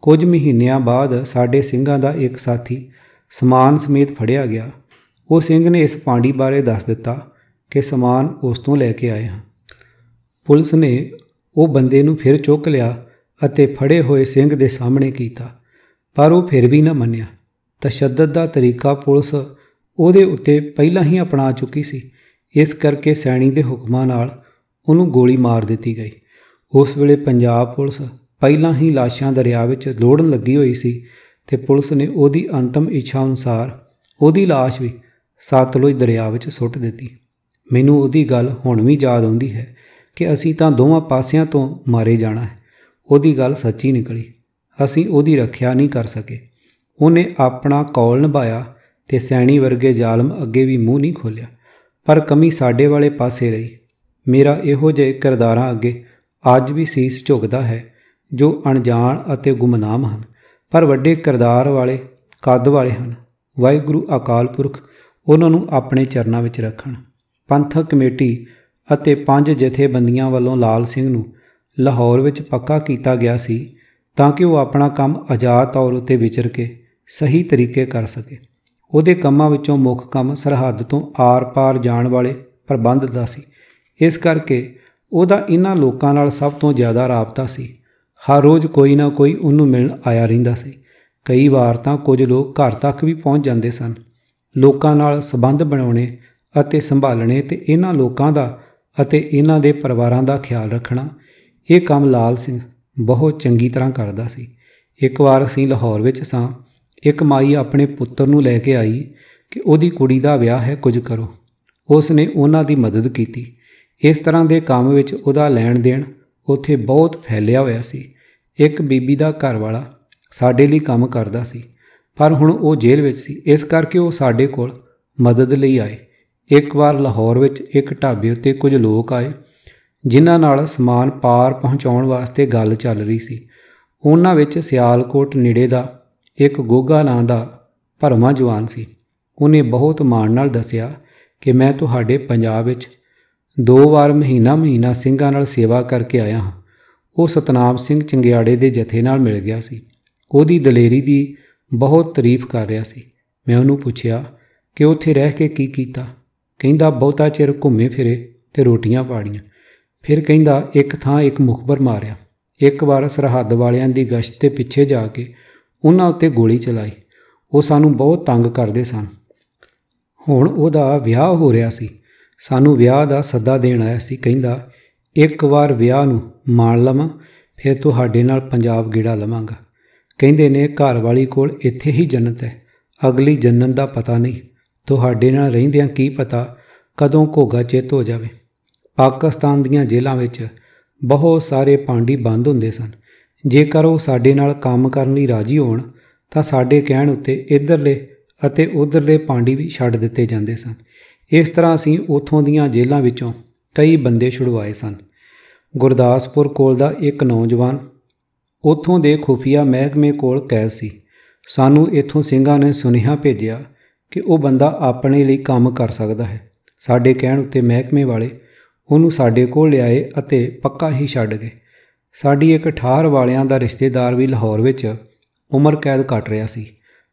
कुछ महीनों बाद साडे ਸਿੰਘਾਂ ਦਾ एक साथी समान समेत फड़िया गया। वो ਸਿੰਘ ने इस पांडी बारे दस दिता कि समान उस तों लैके आए हैं। पुलिस ने वो बंदे नूं फिर चुक लिया अते फड़े हुए ਸਿੰਘ दे सामने कीता, पर वो फिर भी ना मन्निया। तशद्दद दा तरीका पुलिस ਉਹਦੇ ਉੱਤੇ ਪਹਿਲਾਂ ही अपना चुकी सी। इस करके सैनी दे हुक्मां नाल ਉਹਨੂੰ गोली मार ਦਿੱਤੀ गई। उस वेले पंजाब पुलिस ਪਹਿਲਾਂ ही लाशां दरिया विच लोड़न लगी हुई सी ते पुलिस ने ਉਹਦੀ अंतिम इच्छा अनुसार ਉਹਦੀ लाश भी सतलुज दरिया विच सुੱਟ ਦਿੱਤੀ। ਮੈਨੂੰ ਉਹਦੀ ਗੱਲ ਹੁਣ ਵੀ याद आउंदी है कि ਅਸੀਂ ਤਾਂ ਦੋਵਾਂ ਪਾਸਿਆਂ ਤੋਂ ਮਾਰੇ ਜਾਣਾ है। ਉਹਦੀ ਗੱਲ ਸੱਚੀ ਨਿਕਲੀ। ਅਸੀਂ ਉਹਦੀ ਰੱਖਿਆ नहीं कर सके। ਉਹਨੇ अपना कौल निभाया ते सैनी वर्गे जालम अगे भी मूँह नहीं खोलिया। पर कमी साडे वाले पासे रही। मेरा इहो ਜਿਹੇ किरदारां अगे अज भी सीस झुकदा है जो अणजाण अते गुमनाम हैं, पर वड्डे किरदार वाले कद वाले हैं। वाहिगुरू अकाल पुरख उन्हां नूं अपने चरनां विच रखण। पंथक कमेटी अते 5 जथेबंदियां वालों लाल सिंह नूं लाहौर विच पक्का कीता गया सी तां कि वह अपना काम आज़ाद तौर उत्ते विचर के सही तरीके कर सके। ਉਹਦੇ ਕੰਮਾਂ ਵਿੱਚੋਂ ਮੁੱਖ ਕੰਮ ਸਰਹੱਦ ਤੋਂ ਆਰ-ਪਾਰ ਜਾਣ ਵਾਲੇ ਪ੍ਰਬੰਧ ਦਾ ਸੀ। ਇਸ ਕਰਕੇ ਉਹਦਾ ਇਹਨਾਂ ਲੋਕਾਂ ਨਾਲ ਸਭ ਤੋਂ ਜ਼ਿਆਦਾ ਰਾਬਤਾ ਸੀ। ਹਰ ਰੋਜ਼ ਕੋਈ ਨਾ ਕੋਈ ਉਹਨੂੰ ਮਿਲਣ ਆਇਆ ਰਹਿੰਦਾ ਸੀ। ਕਈ ਵਾਰ ਤਾਂ ਕੁਝ ਲੋਕ ਘਰ ਤੱਕ ਵੀ ਪਹੁੰਚ ਜਾਂਦੇ ਸਨ। ਲੋਕਾਂ ਨਾਲ ਸੰਬੰਧ ਬਣਾਉਣੇ ਅਤੇ ਸੰਭਾਲਣੇ ਤੇ ਇਹਨਾਂ ਲੋਕਾਂ ਦਾ ਅਤੇ ਇਹਨਾਂ ਦੇ ਪਰਿਵਾਰਾਂ ਦਾ ਖਿਆਲ ਰੱਖਣਾ, ਇਹ ਕੰਮ ਲਾਲ ਸਿੰਘ ਬਹੁਤ ਚੰਗੀ ਤਰ੍ਹਾਂ ਕਰਦਾ ਸੀ। ਇੱਕ ਵਾਰ ਅਸੀਂ ਲਾਹੌਰ ਵਿੱਚ ਸਾਂ। एक माई अपने पुत्र नूं लैके आई कि उहदी कुड़ी दा विआह है, कुछ करो। उसने उन्हां दी मदद कीती। इस तरह के काम विच उहदा लैण देण उत्थे बहुत फैलिया होया सी। एक बीबी दा घर वाला साडे लई काम करदा सी, पर हुण वो जेल विच सी। इस करके वो साडे कोल मदद लई आए। एक बार लाहौर विच एक ढाबे उत्ते कुछ लोग आए जिन्हां नाल समान पार पहुँचाउण वास्ते गल चल रही सी। उन्हां विच सियालकोट नेड़े दा एक गोगा नां दा भरवां जवान सी। उन्हें बहुत माण नाल दस्सिया कि मैं तुहाडे पंजाब विच 2 वार महीना ਸਿੰਘਾਂ नाल सेवा करके आया हाँ। वो सतनाम सिंह चंगियाड़े दे जथे नाल मिल गया सी। ਉਹਦੀ दलेरी दी बहुत तारीफ कर रहा सी। मैं ਉਹਨੂੰ पुछया कि उत्थे रह के की कीता। ਕਹਿੰਦਾ बहुता चिर घूमे फिरे ते रोटियां पाड़ियां। फिर ਕਹਿੰਦਾ एक थां एक मुखबर मारिया। एक बार सरहद वालियां दी गश्त ते पिछे जाके उन्हां उत्ते गोली चलाई। वो सानू बहुत तंग करते सन। हुण उहदा विआह हो रहा सी। सानू विआह दा सद्दा देण आया सी। कहंदा एक बार विआह नूं मान लवां फिर तुहाडे नाल पंजाब गेड़ा लवांगा। कहंदे ने घर वाली कोल इत्थे ही जन्नत है, अगली जन्नत दा पता नहीं। तुहाडे नाल रहिंदियां की पता कदों घोगा चित हो जावे। पाकिस्तान दीयां जेलां विच बहुत सारे पांडी बंद हुंदे सन। जेकर वो साडे नाल काम करन लई राजी होण तां साडे कहण उत्ते इधरले अते उधरले पांडी भी छड्ड दित्ते जांदे सन। इस तरह असीं उत्थों दीयां जेलां विचों कई बंदे छुड़वाए सन। गुरदासपुर कोल दा एक नौजवान उत्थों दे खुफिया महकमे कोल कैद सी। सानू इत्थों ਸਿੰਘਾਂ ने सुनेहा भेजिया कि वो बंदा अपने लिए काम कर सकदा है। साडे कहण उत्ते महकमे वाले ਉਹਨੂੰ ਸਾਡੇ ਕੋਲ ਲਿਆਏ ਅਤੇ ਪੱਕਾ ਹੀ ਛੱਡ ਗਏ। ਸਾਡੀ ਇੱਕ ਠਾਰ ਵਾਲਿਆਂ ਦਾ ਰਿਸ਼ਤੇਦਾਰ ਵੀ ਲਾਹੌਰ ਵਿੱਚ ਉਮਰ ਕੈਦ ਕੱਟ ਰਿਹਾ ਸੀ।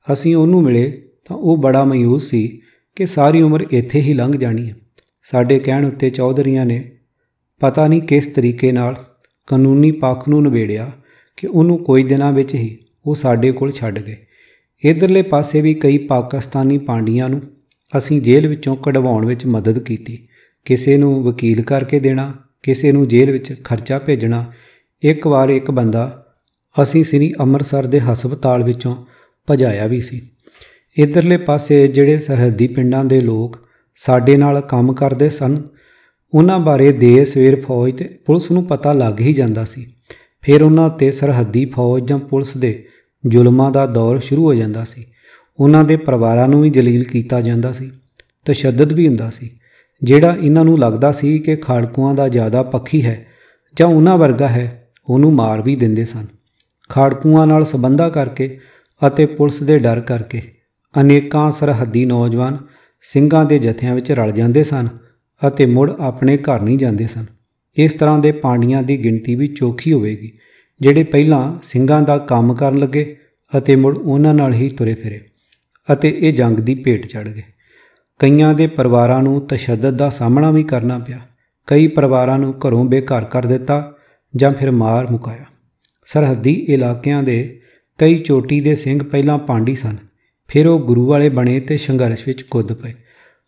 ਅਸੀਂ ਉਹਨੂੰ ਮਿਲੇ ਤਾਂ ਉਹ ਬੜਾ ਮਾਯੂਸ ਸੀ ਕਿ ਸਾਰੀ ਉਮਰ ਇੱਥੇ ਹੀ ਲੰਘ ਜਾਣੀ ਹੈ। ਸਾਡੇ ਕਹਿਣ ਉੱਤੇ ਚੌਧਰੀਆਂ ਨੇ ਪਤਾ ਨਹੀਂ ਕਿਸ ਤਰੀਕੇ ਨਾਲ ਕਾਨੂੰਨੀ ਪੱਖ ਨੂੰ ਨਿਬੇੜਿਆ ਕਿ ਉਹਨੂੰ ਕੁਝ ਦਿਨਾਂ ਵਿੱਚ ਹੀ ਉਹ ਸਾਡੇ ਕੋਲ ਛੱਡ ਗਏ। ਇੱਧਰਲੇ ਪਾਸੇ ਵੀ ਕਈ ਪਾਕਿਸਤਾਨੀ ਪਾਂਡੀਆਂ ਨੂੰ ਅਸੀਂ ਜੇਲ੍ਹ ਵਿੱਚੋਂ ਕਢਵਾਉਣ ਵਿੱਚ ਮਦਦ ਕੀਤੀ। ਕਿਸੇ ਨੂੰ ਵਕੀਲ ਕਰਕੇ ਦੇਣਾ, ਕਿਸੇ ਨੂੰ ਜੇਲ੍ਹ ਵਿੱਚ ਖਰਚਾ ਭੇਜਣਾ। ਇੱਕ ਵਾਰ ਇੱਕ ਬੰਦਾ ਅਸੀਂ ਸ੍ਰੀ ਅੰਮ੍ਰਿਤਸਰ ਦੇ ਹਸਪਤਾਲ ਵਿੱਚੋਂ ਭਜਾਇਆ ਵੀ ਸੀ। ਇੱਧਰਲੇ ਪਾਸੇ ਜਿਹੜੇ ਸਰਹੱਦੀ ਪਿੰਡਾਂ ਦੇ ਲੋਕ ਸਾਡੇ ਨਾਲ ਕੰਮ ਕਰਦੇ ਸਨ, ਉਹਨਾਂ ਬਾਰੇ ਦੇਰ ਸਵੇਰ ਫੌਜ ਤੇ ਪੁਲਿਸ ਨੂੰ ਪਤਾ ਲੱਗ ਹੀ ਜਾਂਦਾ ਸੀ। ਫਿਰ ਉਹਨਾਂ 'ਤੇ ਸਰਹੱਦੀ ਫੌਜ ਜਾਂ ਪੁਲਿਸ ਦੇ ਜ਼ੁਲਮਾਂ ਦਾ ਦੌਰ ਸ਼ੁਰੂ ਹੋ ਜਾਂਦਾ ਸੀ। ਉਹਨਾਂ ਦੇ ਪਰਿਵਾਰਾਂ ਨੂੰ ਵੀ ਜਲੀਲ ਕੀਤਾ ਜਾਂਦਾ ਸੀ। ਤਸ਼ੱਦਦ ਵੀ ਹੁੰਦਾ ਸੀ। ਜਿਹੜਾ ਇਹਨਾਂ ਨੂੰ ਲੱਗਦਾ ਸੀ ਕਿ ਖਾੜਕੂਆਂ ਦਾ ਜ਼ਿਆਦਾ ਪੱਖੀ ਹੈ ਜਾਂ ਉਹਨਾਂ ਵਰਗਾ ਹੈ, ਉਹਨੂੰ ਮਾਰ ਵੀ ਦਿੰਦੇ ਸਨ। ਖਾੜਕੂਆਂ ਨਾਲ ਸੰਬੰਧਾਂ ਕਰਕੇ ਅਤੇ ਪੁਲਿਸ ਦੇ ਡਰ ਕਰਕੇ ਅਨੇਕਾਂ ਸਰਹੱਦੀ ਨੌਜਵਾਨ ਸਿੰਘਾਂ ਦੇ ਜਥਿਆਂ ਵਿੱਚ ਰਲ ਜਾਂਦੇ ਸਨ ਅਤੇ ਮੁੜ ਆਪਣੇ ਘਰ ਨਹੀਂ ਜਾਂਦੇ ਸਨ। ਇਸ ਤਰ੍ਹਾਂ ਦੇ ਪਾਂਡੀਆਂ ਦੀ ਗਿਣਤੀ ਵੀ ਚੋਖੀ ਹੋਵੇਗੀ, ਜਿਹੜੇ ਪਹਿਲਾਂ ਸਿੰਘਾਂ ਦਾ ਕੰਮ ਕਰਨ ਲੱਗੇ ਅਤੇ ਮੁੜ ਉਹਨਾਂ ਨਾਲ ਹੀ ਤੁਰੇ ਫਿਰੇ ਅਤੇ ਇਹ ਜੰਗ ਦੀ ਭੇਟ ਚੜ੍ਹ ਗਏ। ਕਈਆਂ ਦੇ ਪਰਿਵਾਰਾਂ ਨੂੰ ਤਸ਼ੱਦਦ ਦਾ ਸਾਹਮਣਾ ਵੀ ਕਰਨਾ ਪਿਆ। ਕਈ ਪਰਿਵਾਰਾਂ ਨੂੰ ਘਰੋਂ ਬੇਘਰ ਕਰ ਦਿੱਤਾ ਜਾਂ ਫਿਰ ਮਾਰ ਮੁਕਾਇਆ। ਸਰਹੱਦੀ ਇਲਾਕਿਆਂ ਦੇ ਕਈ ਚੋਟੀ ਦੇ ਸਿੰਘ ਪਹਿਲਾਂ ਪਾਂਡੀ ਸਨ, ਫਿਰ ਉਹ ਗੁਰੂ ਵਾਲੇ ਬਣੇ ਅਤੇ ਸੰਘਰਸ਼ ਵਿੱਚ ਕੁੱਦ ਪਏ।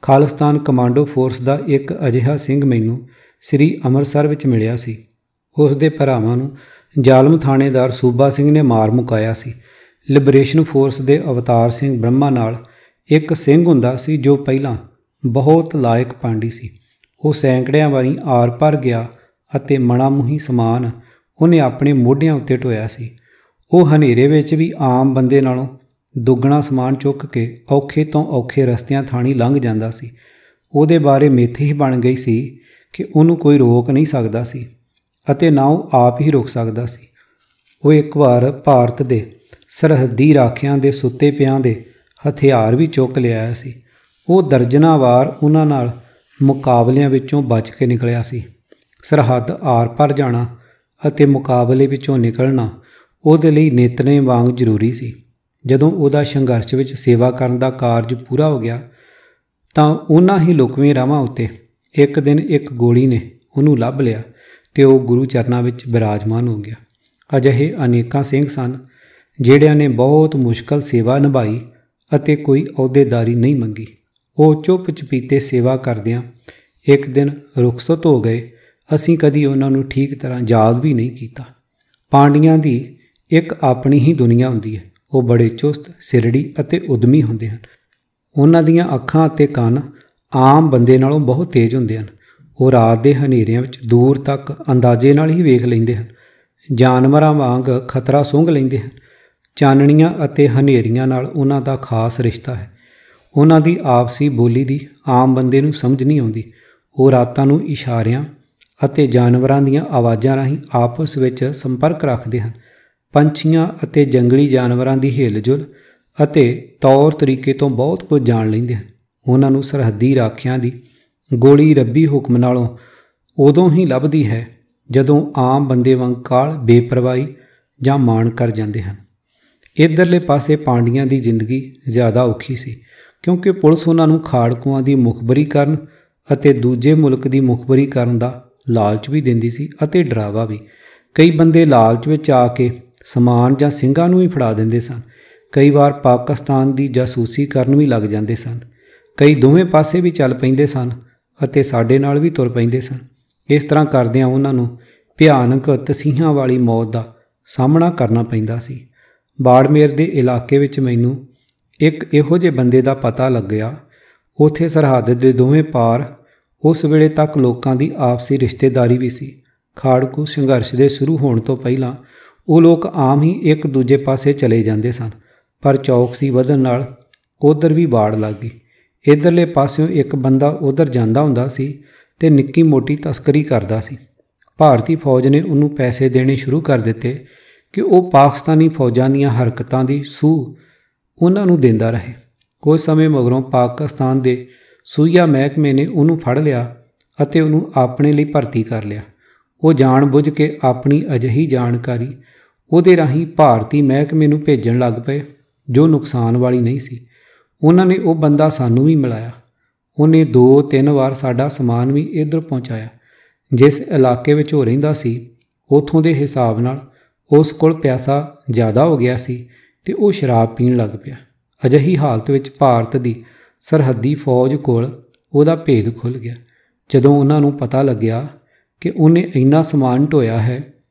ਖਾਲਿਸਤਾਨ ਕਮਾਂਡੋ ਫੋਰਸ ਦਾ ਇੱਕ ਅਜਿਹਾ ਸਿੰਘ ਮੈਨੂੰ ਸ੍ਰੀ ਅੰਮ੍ਰਿਤਸਰ ਵਿੱਚ ਮਿਲਿਆ ਸੀ। ਉਸ ਦੇ ਭਰਾਵਾਂ ਨੂੰ ਜ਼ਾਲਮ ਥਾਣੇਦਾਰ ਸੂਬਾ ਸਿੰਘ ਨੇ ਮਾਰ ਮੁਕਾਇਆ ਸੀ। ਲਿਬਰੇਸ਼ਨ ਫੋਰਸ ਦੇ ਅਵਤਾਰ ਸਿੰਘ ਬ੍ਰਹਮਾ ਨਾਲ ਇੱਕ ਸਿੰਘ ਹੁੰਦਾ ਸੀ ਜੋ ਪਹਿਲਾਂ ਬਹੁਤ ਲਾਇਕ ਪਾਂਡੀ ਸੀ। ਉਹ ਸੈਂਕੜਿਆਂ ਵਾਰੀ ਆਰ ਭਰ ਗਿਆ ਅਤੇ ਮਣਾ ਮੂੰਹੀ ਸਮਾਨ ਉਹਨੇ ਆਪਣੇ ਮੋਢਿਆਂ ਉੱਤੇ ਢੋਇਆ ਸੀ। ਉਹ ਹਨੇਰੇ ਵਿੱਚ ਵੀ ਆਮ ਬੰਦੇ ਨਾਲੋਂ ਦੁੱਗਣਾ ਸਮਾਨ ਚੁੱਕ ਕੇ ਔਖੇ ਤੋਂ ਔਖੇ ਰਸਤਿਆਂ ਥਾਣੀ ਲੰਘ ਜਾਂਦਾ ਸੀ। ਉਹਦੇ ਬਾਰੇ ਮਿੱਥ ਹੀ ਬਣ ਗਈ ਸੀ ਕਿ ਉਹਨੂੰ ਕੋਈ ਰੋਕ ਨਹੀਂ ਸਕਦਾ ਸੀ ਅਤੇ ਨਾ ਉਹ ਆਪ ਹੀ ਰੁਕ ਸਕਦਾ ਸੀ। ਉਹ ਇੱਕ ਵਾਰ ਭਾਰਤ ਦੇ ਸਰਹੱਦੀ ਰਾਖਿਆਂ ਦੇ ਸੁੱਤੇ ਪਿਆਂ ਦੇ ਹਥਿਆਰ ਵੀ ਚੁੱਕ ਲਿਆਇਆ ਸੀ। ਉਹ ਦਰਜਨਾਂ ਵਾਰ ਉਹਨਾਂ ਨਾਲ ਮੁਕਾਬਲਿਆਂ ਵਿੱਚੋਂ ਬਚ ਕੇ ਨਿਕਲਿਆ ਸੀ। ਸਰਹੱਦ ਆਰ ਭਰ ਜਾਣਾ ਅਤੇ ਮੁਕਾਬਲੇ ਵਿੱਚੋਂ ਨਿਕਲਣਾ ਉਹਦੇ ਲਈ ਨਿਤਨੇਮ ਵਾਂਗ ਜ਼ਰੂਰੀ ਸੀ। ਜਦੋਂ ਉਹਦਾ ਸੰਘਰਸ਼ ਵਿੱਚ ਸੇਵਾ ਕਰਨ ਦਾ ਕਾਰਜ ਪੂਰਾ ਹੋ ਗਿਆ ਤਾਂ ਉਹਨਾਂ ਹੀ ਲੁਕਵੇਂ ਰਾਹਾਂ ਉੱਤੇ ਇੱਕ ਦਿਨ ਇੱਕ ਗੋਲੀ ਨੇ ਉਹਨੂੰ ਲੱਭ ਲਿਆ ਅਤੇ ਉਹ ਗੁਰੂ ਚਰਨਾਂ ਵਿੱਚ ਬਿਰਾਜਮਾਨ ਹੋ ਗਿਆ। ਅਜਿਹੇ ਅਨੇਕਾਂ ਸਿੰਘ ਸਨ ਜਿਹੜਿਆਂ ਨੇ ਬਹੁਤ ਮੁਸ਼ਕਲ ਸੇਵਾ ਨਿਭਾਈ ਅਤੇ ਕੋਈ ਅਹੁਦੇਦਾਰੀ ਨਹੀਂ ਮੰਗੀ। ਉਹ ਚੁੱਪ ਚਪੀਤੇ ਸੇਵਾ ਕਰਦਿਆਂ ਇੱਕ ਦਿਨ ਰੁਖਸਤ ਹੋ ਗਏ। ਅਸੀਂ ਕਦੀ ਉਹਨਾਂ ਨੂੰ ਠੀਕ ਤਰ੍ਹਾਂ ਯਾਦ ਵੀ ਨਹੀਂ ਕੀਤਾ। ਪਾਂਡੀਆਂ ਦੀ ਇੱਕ ਆਪਣੀ ਹੀ ਦੁਨੀਆ ਹੁੰਦੀ ਹੈ। ਉਹ ਬੜੇ ਚੁਸਤ, ਸਿਰੜੀ ਅਤੇ ਉਦਮੀ ਹੁੰਦੇ ਹਨ। ਉਹਨਾਂ ਦੀਆਂ ਅੱਖਾਂ ਅਤੇ ਕੰਨ ਆਮ ਬੰਦੇ ਨਾਲੋਂ ਬਹੁਤ ਤੇਜ਼ ਹੁੰਦੇ ਹਨ। ਉਹ ਰਾਤ ਦੇ ਹਨੇਰਿਆਂ ਵਿੱਚ ਦੂਰ ਤੱਕ ਅੰਦਾਜ਼ੇ ਨਾਲ ਹੀ ਵੇਖ ਲੈਂਦੇ ਹਨ। ਜਾਨਵਰਾਂ ਵਾਂਗ ਖਤਰਾ ਸੁੰਘ ਲੈਂਦੇ ਹਨ। ਚਾਨਣੀਆਂ ਅਤੇ ਹਨੇਰੀਆਂ ਨਾਲ ਉਹਨਾਂ ਦਾ ਖਾਸ ਰਿਸ਼ਤਾ ਹੈ। ਉਹਨਾਂ ਦੀ ਆਪਸੀ ਬੋਲੀ ਦੀ ਆਮ ਬੰਦੇ ਨੂੰ ਸਮਝ ਨਹੀਂ ਆਉਂਦੀ। ਉਹ ਰਾਤਾਂ ਨੂੰ ਇਸ਼ਾਰਿਆਂ ਅਤੇ ਜਾਨਵਰਾਂ ਦੀਆਂ ਆਵਾਜ਼ਾਂ ਰਾਹੀਂ ਆਪਸ ਵਿੱਚ ਸੰਪਰਕ ਰੱਖਦੇ ਹਨ। ਪੰਛੀਆਂ ਅਤੇ ਜੰਗਲੀ ਜਾਨਵਰਾਂ ਦੀ ਹਿਲਜੁਲ ਅਤੇ ਤੌਰ ਤਰੀਕੇ ਤੋਂ ਬਹੁਤ ਕੁਝ ਜਾਣ ਲੈਂਦੇ ਹਨ। ਉਹਨਾਂ ਨੂੰ ਸਰਹੱਦੀ ਰਾਖਿਆਂ ਦੀ ਗੋਲੀ ਰੱਬੀ ਹੁਕਮ ਨਾਲੋਂ ਉਦੋਂ ਹੀ ਲੱਭਦੀ ਹੈ ਜਦੋਂ ਆਮ ਬੰਦੇ ਵਾਂਗ ਕਾਹਲ, ਬੇਪਰਵਾਹੀ ਜਾਂ ਮਾਣ ਕਰ ਜਾਂਦੇ ਹਨ। ਇੱਧਰਲੇ ਪਾਸੇ ਪਾਂਡੀਆਂ ਦੀ ਜ਼ਿੰਦਗੀ ਜ਼ਿਆਦਾ ਔਖੀ ਸੀ, ਕਿਉਂਕਿ ਪੁਲਿਸ ਉਹਨਾਂ ਨੂੰ ਖਾੜਕੂਆਂ ਦੀ ਮੁਖਬਰੀ ਕਰਨ ਅਤੇ ਦੂਜੇ ਮੁਲਕ ਦੀ ਮੁਖਬਰੀ ਕਰਨ ਦਾ ਲਾਲਚ ਵੀ ਦਿੰਦੀ ਸੀ ਅਤੇ ਡਰਾਵਾ ਵੀ। ਕਈ ਬੰਦੇ ਲਾਲਚ ਵਿੱਚ ਆ ਕੇ ਸਮਾਨ ਜਾਂ ਸਿੰਘਾਂ ਨੂੰ ਵੀ ਫੜਾ ਦਿੰਦੇ ਸਨ। ਕਈ ਵਾਰ ਪਾਕਿਸਤਾਨ ਦੀ ਜਾਸੂਸੀ ਕਰਨ ਵੀ ਲੱਗ ਜਾਂਦੇ ਸਨ। ਕਈ ਦੋਵੇਂ ਪਾਸੇ ਵੀ ਚੱਲ ਪੈਂਦੇ ਸਨ ਅਤੇ ਸਾਡੇ ਨਾਲ ਵੀ ਤੁਰ ਪੈਂਦੇ ਸਨ। ਇਸ ਤਰ੍ਹਾਂ ਕਰਦਿਆਂ ਉਹਨਾਂ ਨੂੰ ਭਿਆਨਕ ਤਸੀਹਾਂ ਵਾਲੀ ਮੌਤ ਦਾ ਸਾਹਮਣਾ ਕਰਨਾ ਪੈਂਦਾ ਸੀ। ਬਾੜਮੇਰ ਦੇ ਇਲਾਕੇ ਵਿੱਚ ਮੈਨੂੰ ਇੱਕ ਇਹੋ ਜਿਹੇ ਬੰਦੇ ਦਾ ਪਤਾ ਲੱਗਿਆ। ਉੱਥੇ ਸਰਹੱਦ ਦੇ ਦੋਵੇਂ ਪਾਰ ਉਸ ਵੇਲੇ ਤੱਕ ਲੋਕਾਂ ਦੀ ਆਪਸੀ ਰਿਸ਼ਤੇਦਾਰੀ ਵੀ ਸੀ। ਖਾੜਕੂ ਸੰਘਰਸ਼ ਦੇ ਸ਼ੁਰੂ ਹੋਣ ਤੋਂ ਪਹਿਲਾਂ ਉਹ ਲੋਕ ਆਮ ਹੀ ਇੱਕ ਦੂਜੇ ਪਾਸੇ ਚਲੇ ਜਾਂਦੇ ਸਨ, ਪਰ ਚੌਕਸੀ ਵਧਣ ਨਾਲ ਉੱਧਰ ਵੀ ਵਾੜ ਲੱਗ ਗਈ। ਇੱਧਰਲੇ ਪਾਸਿਓਂ ਇੱਕ ਬੰਦਾ ਉੱਧਰ ਜਾਂਦਾ ਹੁੰਦਾ ਸੀ ਅਤੇ ਨਿੱਕੀ ਮੋਟੀ ਤਸਕਰੀ ਕਰਦਾ ਸੀ। ਭਾਰਤੀ ਫੌਜ ਨੇ ਉਹਨੂੰ ਪੈਸੇ ਦੇਣੇ ਸ਼ੁਰੂ ਕਰ ਦਿੱਤੇ ਕਿ ਉਹ ਪਾਕਿਸਤਾਨੀ ਫੌਜਾਂ ਦੀਆਂ ਹਰਕਤਾਂ ਦੀ ਸੂਹ ਉਹਨਾਂ ਨੂੰ ਦਿੰਦਾ ਰਹੇ। ਕੁਝ ਸਮੇਂ ਮਗਰੋਂ ਪਾਕਿਸਤਾਨ ਦੇ ਸੂਈਆ ਮਹਿਕਮੇ ਨੇ ਉਹਨੂੰ ਫੜ ਲਿਆ ਅਤੇ ਉਹਨੂੰ ਆਪਣੇ ਲਈ ਭਰਤੀ ਕਰ ਲਿਆ। ਉਹ ਜਾਣ ਬੁੱਝ ਕੇ ਆਪਣੀ ਅਜਿਹੀ ਜਾਣਕਾਰੀ ਉਹਦੇ ਰਾਹੀਂ ਭਾਰਤੀ ਮਹਿਕਮੇ ਨੂੰ ਭੇਜਣ ਲੱਗ ਪਏ ਜੋ ਨੁਕਸਾਨ ਵਾਲੀ ਨਹੀਂ ਸੀ। ਉਹਨਾਂ ਨੇ ਉਹ ਬੰਦਾ ਸਾਨੂੰ ਵੀ ਮਿਲਾਇਆ। ਉਹਨੇ 2-3 ਵਾਰ ਸਾਡਾ ਸਮਾਨ ਵੀ ਇੱਧਰ ਪਹੁੰਚਾਇਆ। ਜਿਸ ਇਲਾਕੇ ਵਿੱਚ ਉਹ ਰਹਿੰਦਾ ਸੀ ਉੱਥੋਂ ਦੇ ਹਿਸਾਬ ਨਾਲ ਉਸ ਕੋਲ ਪੈਸਾ ਜ਼ਿਆਦਾ ਹੋ ਗਿਆ ਸੀ ਅਤੇ ਉਹ ਸ਼ਰਾਬ ਪੀਣ ਲੱਗ ਪਿਆ। ਅਜਿਹੀ ਹਾਲਤ ਵਿੱਚ ਭਾਰਤ ਦੀ ਸਰਹੱਦੀ ਫੌਜ ਕੋਲ ਉਹਦਾ ਭੇਦ ਖੁੱਲ੍ਹ ਗਿਆ। ਜਦੋਂ ਉਹਨਾਂ ਨੂੰ ਪਤਾ ਲੱਗਿਆ ਕਿ ਉਹਨੇ ਇੰਨਾ ਸਮਾਨ ਢੋਇਆ ਹੈ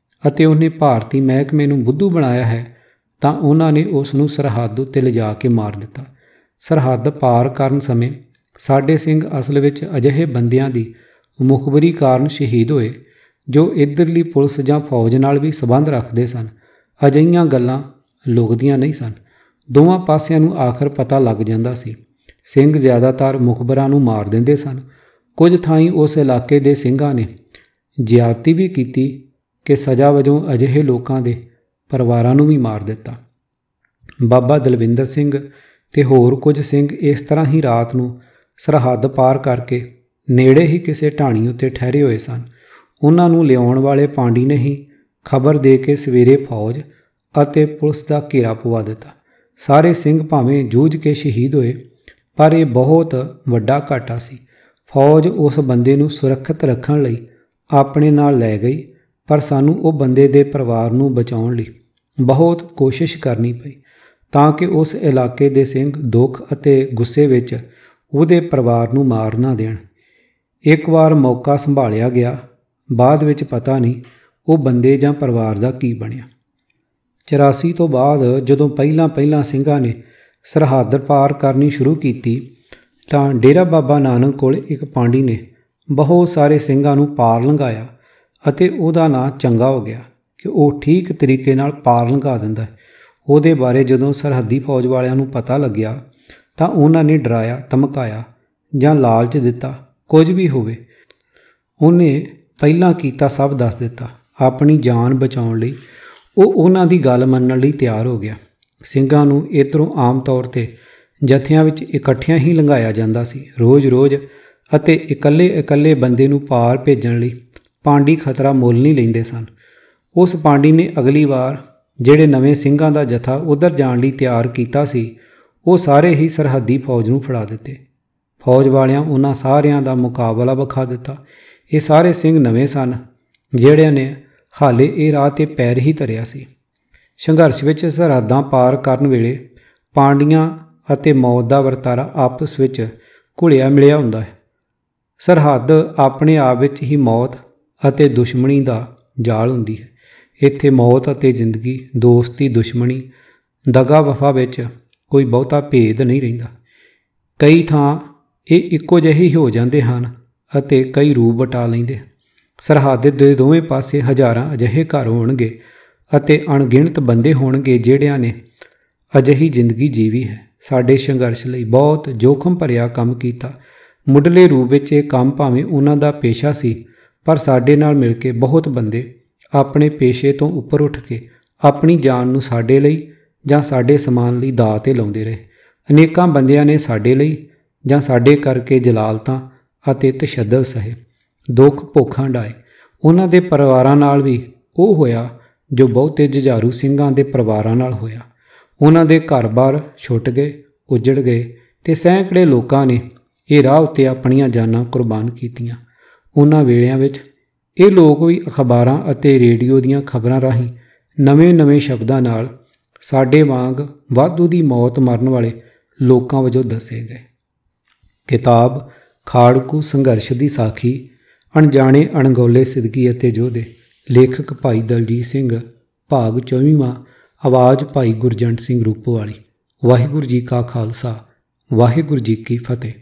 ਅਤੇ ਉਹਨੇ ਭਾਰਤੀ ਮਹਿਕਮੇ ਨੂੰ ਬੁੱਧੂ ਬਣਾਇਆ ਹੈ ਤਾਂ ਉਹਨਾਂ ਨੇ ਉਸ ਨੂੰ ਸਰਹੱਦ ਉੱਤੇ ਲਿਜਾ ਕੇ ਮਾਰ ਦਿੱਤਾ। ਸਰਹੱਦ ਪਾਰ ਕਰਨ ਸਮੇਂ ਸਾਡੇ ਸਿੰਘ ਅਸਲ ਵਿੱਚ ਅਜਿਹੇ ਬੰਦਿਆਂ ਦੀ ਮੁਖਬਰੀ ਕਾਰਨ ਸ਼ਹੀਦ ਹੋਏ ਜੋ ਇੱਧਰਲੀ ਪੁਲਿਸ ਜਾਂ ਫੌਜ ਨਾਲ ਵੀ ਸੰਬੰਧ ਰੱਖਦੇ ਸਨ। ਅਜਿਹੀਆਂ ਗੱਲਾਂ ਲੁਕਦੀਆਂ ਨਹੀਂ ਸਨ। ਦੋਵਾਂ ਪਾਸਿਆਂ ਨੂੰ ਆਖਰ ਪਤਾ ਲੱਗ ਜਾਂਦਾ ਸੀ। ਸਿੰਘ ਜ਼ਿਆਦਾਤਰ ਮੁਖਬਰਾਂ ਨੂੰ ਮਾਰ ਦਿੰਦੇ ਸਨ। ਕੁਝ ਥਾਈਂ ਉਸ ਇਲਾਕੇ ਦੇ ਸਿੰਘਾਂ ਨੇ ਜ਼ਿਆਦਤੀ ਵੀ ਕੀਤੀ ਕਿ ਸਜ਼ਾ ਵਜੋਂ ਅਜਿਹੇ ਲੋਕਾਂ ਦੇ ਪਰਿਵਾਰਾਂ ਨੂੰ ਵੀ ਮਾਰ ਦਿੱਤਾ। ਬਾਬਾ ਦਲਵਿੰਦਰ ਸਿੰਘ ਤੇ ਹੋਰ ਕੁਝ ਸਿੰਘ ਇਸ ਤਰ੍ਹਾਂ ਹੀ ਰਾਤ ਨੂੰ ਸਰਹੱਦ ਪਾਰ ਕਰਕੇ ਨੇੜੇ ਹੀ ਕਿਸੇ ਢਾਣੀ ਉੱਤੇ ਠਹਿਰੇ ਹੋਏ ਸਨ। ਉਹਨਾਂ ਨੂੰ ਲਿਆਉਣ ਵਾਲੇ ਪਾਂਡੀ ਨੇ ਹੀ ਖਬਰ ਦੇ ਕੇ ਸਵੇਰੇ ਫੌਜ ਅਤੇ ਪੁਲਿਸ ਦਾ ਘੇਰਾ ਪਵਾ ਦਿੱਤਾ। ਸਾਰੇ ਸਿੰਘ ਭਾਵੇਂ ਜੂਝ ਕੇ ਸ਼ਹੀਦ ਹੋਏ, ਪਰ ਇਹ ਬਹੁਤ ਵੱਡਾ ਘਾਟਾ ਸੀ। ਫੌਜ ਉਸ ਬੰਦੇ ਨੂੰ ਸੁਰੱਖਿਅਤ ਰੱਖਣ ਲਈ ਆਪਣੇ ਨਾਲ ਲੈ ਗਈ, ਪਰ ਸਾਨੂੰ ਉਹ ਬੰਦੇ ਦੇ ਪਰਿਵਾਰ ਨੂੰ ਬਚਾਉਣ ਲਈ ਬਹੁਤ ਕੋਸ਼ਿਸ਼ ਕਰਨੀ ਪਈ ਤਾਂ ਕਿ ਉਸ ਇਲਾਕੇ ਦੇ ਸਿੰਘ ਦੁੱਖ ਅਤੇ ਗੁੱਸੇ ਵਿੱਚ ਉਹਦੇ ਪਰਿਵਾਰ ਨੂੰ ਮਾਰ ਨਾ ਦੇਣ। ਇੱਕ ਵਾਰ ਮੌਕਾ ਸੰਭਾਲਿਆ ਗਿਆ, ਬਾਅਦ ਵਿੱਚ ਪਤਾ ਨਹੀਂ ਉਹ ਬੰਦੇ ਜਾਂ ਪਰਿਵਾਰ ਦਾ ਕੀ ਬਣਿਆ। 84 ਤੋਂ ਬਾਅਦ ਜਦੋਂ ਪਹਿਲਾਂ ਸਿੰਘਾਂ ਨੇ ਸਰਹੱਦ ਪਾਰ ਕਰਨੀ ਸ਼ੁਰੂ ਕੀਤੀ ਤਾਂ ਡੇਰਾ ਬਾਬਾ ਨਾਨਕ ਕੋਲ ਇੱਕ ਪਾਂਡੀ ਨੇ ਬਹੁਤ ਸਾਰੇ ਸਿੰਘਾਂ ਨੂੰ ਪਾਰ ਲੰਘਾਇਆ ਅਤੇ ਉਹਦਾ ਨਾਂ ਚੰਗਾ ਹੋ ਗਿਆ ਕਿ ਉਹ ਠੀਕ ਤਰੀਕੇ ਨਾਲ ਪਾਰ ਲੰਘਾ ਦਿੰਦਾ ਹੈ। ਉਹਦੇ ਬਾਰੇ ਜਦੋਂ ਸਰਹੱਦੀ ਫੌਜ ਵਾਲਿਆਂ ਨੂੰ ਪਤਾ ਲੱਗਿਆ ਤਾਂ ਉਹਨਾਂ ਨੇ ਡਰਾਇਆ, ਧਮਕਾਇਆ ਜਾਂ ਲਾਲਚ ਦਿੱਤਾ, ਕੁਝ ਵੀ ਹੋਵੇ ਉਹਨੇ ਪਹਿਲਾਂ ਕੀਤਾ ਸਭ ਦੱਸ ਦਿੱਤਾ। ਆਪਣੀ ਜਾਨ ਬਚਾਉਣ ਲਈ ਉਹ ਉਹਨਾਂ ਦੀ ਗੱਲ ਮੰਨਣ ਲਈ ਤਿਆਰ ਹੋ ਗਿਆ। ਸਿੰਘਾਂ ਨੂੰ ਇੱਧਰੋਂ ਆਮ ਤੌਰ 'ਤੇ ਜਥਿਆਂ ਵਿੱਚ ਇਕੱਠਿਆਂ ਹੀ ਲੰਘਾਇਆ ਜਾਂਦਾ ਸੀ। ਰੋਜ਼ ਅਤੇ ਇਕੱਲੇ ਬੰਦੇ ਨੂੰ ਪਾਰ ਭੇਜਣ ਲਈ ਪਾਂਡੀ ਖਤਰਾ ਮੁੱਲ ਨਹੀਂ ਲੈਂਦੇ ਸਨ। ਉਸ ਪਾਂਡੀ ਨੇ ਅਗਲੀ ਵਾਰ ਜਿਹੜੇ ਨਵੇਂ ਸਿੰਘਾਂ ਦਾ ਜਥਾ ਉੱਧਰ ਜਾਣ ਲਈ ਤਿਆਰ ਕੀਤਾ ਸੀ, ਉਹ ਸਾਰੇ ਹੀ ਸਰਹੱਦੀ ਫੌਜ ਨੂੰ ਫੜਾ ਦਿੱਤੇ। ਫੌਜ ਵਾਲਿਆਂ ਉਹਨਾਂ ਸਾਰਿਆਂ ਦਾ ਮੁਕਾਬਲਾ ਵਿਖਾ ਦਿੱਤਾ। ਇਹ ਸਾਰੇ ਸਿੰਘ ਨਵੇਂ ਸਨ ਜਿਹੜਿਆਂ ਨੇ ਹਾਲੇ ਇਹ ਰਾਹ 'ਤੇ ਪੈਰ ਹੀ ਧਰਿਆ ਸੀ। ਸੰਘਰਸ਼ ਵਿੱਚ ਸਰਹੱਦਾਂ ਪਾਰ ਕਰਨ ਵੇਲੇ ਪਾਂਡੀਆਂ ਅਤੇ ਮੌਤ ਦਾ ਵਰਤਾਰਾ ਆਪਸ ਵਿੱਚ ਘੁਲਿਆ ਮਿਲਿਆ ਹੁੰਦਾ ਹੈ। ਸਰਹੱਦ ਆਪਣੇ ਆਪ ਵਿੱਚ ਹੀ ਮੌਤ ਅਤੇ ਦੁਸ਼ਮਣੀ ਦਾ ਜਾਲ ਹੁੰਦੀ ਹੈ। ਇੱਥੇ ਮੌਤ ਅਤੇ ਜ਼ਿੰਦਗੀ, ਦੋਸਤੀ, ਦੁਸ਼ਮਣੀ, ਦਗਾ ਵਫਾ ਵਿੱਚ ਕੋਈ ਬਹੁਤਾ ਭੇਦ ਨਹੀਂ ਰਹਿੰਦਾ। ਕਈ ਥਾਂ ਇਹ ਇੱਕੋ ਜਿਹੇ ਹੀ ਹੋ ਜਾਂਦੇ ਹਨ ਅਤੇ ਕਈ ਰੂਪ ਵਟਾ ਲੈਂਦੇ। ਸਰਹੱਦ ਦੇ ਦੋਵੇਂ ਪਾਸੇ ਹਜ਼ਾਰਾਂ ਅਜਿਹੇ ਘਰ ਹੋਣਗੇ ਅਤੇ ਅਣਗਿਣਤ ਬੰਦੇ ਹੋਣਗੇ ਜਿਹੜਿਆਂ ਨੇ ਅਜਿਹੀ ਜ਼ਿੰਦਗੀ ਜੀਵੀ ਹੈ। ਸਾਡੇ ਸੰਘਰਸ਼ ਲਈ ਬਹੁਤ ਜੋਖਮ ਭਰਿਆ ਕੰਮ ਕੀਤਾ। ਮੁੱਢਲੇ ਰੂਪ ਵਿੱਚ ਇਹ ਕੰਮ ਭਾਵੇਂ ਉਹਨਾਂ ਦਾ ਪੇਸ਼ਾ ਸੀ, ਪਰ ਸਾਡੇ ਨਾਲ ਮਿਲ ਕੇ ਬਹੁਤ ਬੰਦੇ ਆਪਣੇ ਪੇਸ਼ੇ ਤੋਂ ਉੱਪਰ ਉੱਠ ਕੇ ਆਪਣੀ ਜਾਨ ਨੂੰ ਸਾਡੇ ਲਈ ਜਾਂ ਸਾਡੇ ਸਮਾਨ ਲਈ ਦਾਅ 'ਤੇ ਲਾਉਂਦੇ ਰਹੇ। ਅਨੇਕਾਂ ਬੰਦਿਆਂ ਨੇ ਸਾਡੇ ਲਈ ਜਾਂ ਸਾਡੇ ਕਰਕੇ ਜਲਾਲਤਾਂ ਅਤੇ ਤਸ਼ੱਦਦ ਸਹੇ, ਦੁੱਖ ਭੁੱਖ ਹੰਢਾਏ। ਉਹਨਾਂ ਦੇ ਪਰਿਵਾਰਾਂ ਨਾਲ ਵੀ ਉਹ ਹੋਇਆ ਜੋ ਬਹੁਤੇ ਜੁਝਾਰੂ ਸਿੰਘਾਂ ਦੇ ਪਰਿਵਾਰਾਂ ਨਾਲ ਹੋਇਆ। ਉਹਨਾਂ ਦੇ ਘਰ-ਬਾਰ ਛੁੱਟ ਗਏ, ਉੱਜੜ ਗਏ ਅਤੇ ਸੈਂਕੜੇ ਲੋਕਾਂ ਨੇ ਇਹ ਰਾਹ ਉੱਤੇ ਆਪਣੀਆਂ ਜਾਨਾਂ ਕੁਰਬਾਨ ਕੀਤੀਆਂ। ਉਹਨਾਂ ਵੇਲਿਆਂ ਵਿੱਚ ਇਹ ਲੋਕ ਵੀ ਅਖਬਾਰਾਂ ਅਤੇ ਰੇਡੀਓ ਦੀਆਂ ਖਬਰਾਂ ਰਾਹੀਂ ਨਵੇਂ ਸ਼ਬਦਾਂ ਨਾਲ ਸਾਡੇ ਵਾਂਗ ਵਾਧੂ ਦੀ ਮੌਤ ਮਰਨ ਵਾਲੇ ਲੋਕਾਂ ਵਜੋਂ ਦੱਸੇ ਗਏ। ਕਿਤਾਬ ਖਾੜਕੂ ਸੰਘਰਸ਼ ਦੀ ਸਾਖੀ, ਅਣਜਾਣੇ ਅਣਗੌਲੇ ਸਿਦਕੀ ਅਤੇ ਯੋਧੇ, ਲੇਖਕ ਭਾਈ ਦਲਜੀਤ ਸਿੰਘ, ਭਾਗ 24ਵਾਂ, ਆਵਾਜ਼ ਭਾਈ ਗੁਰਜੰਟ ਸਿੰਘ ਰੂਪੋਵਾਲੀ। ਵਾਹਿਗੁਰੂ ਜੀ ਕਾ ਖਾਲਸਾ, ਵਾਹਿਗੁਰੂ ਜੀ ਕੀ ਫਤਿਹ।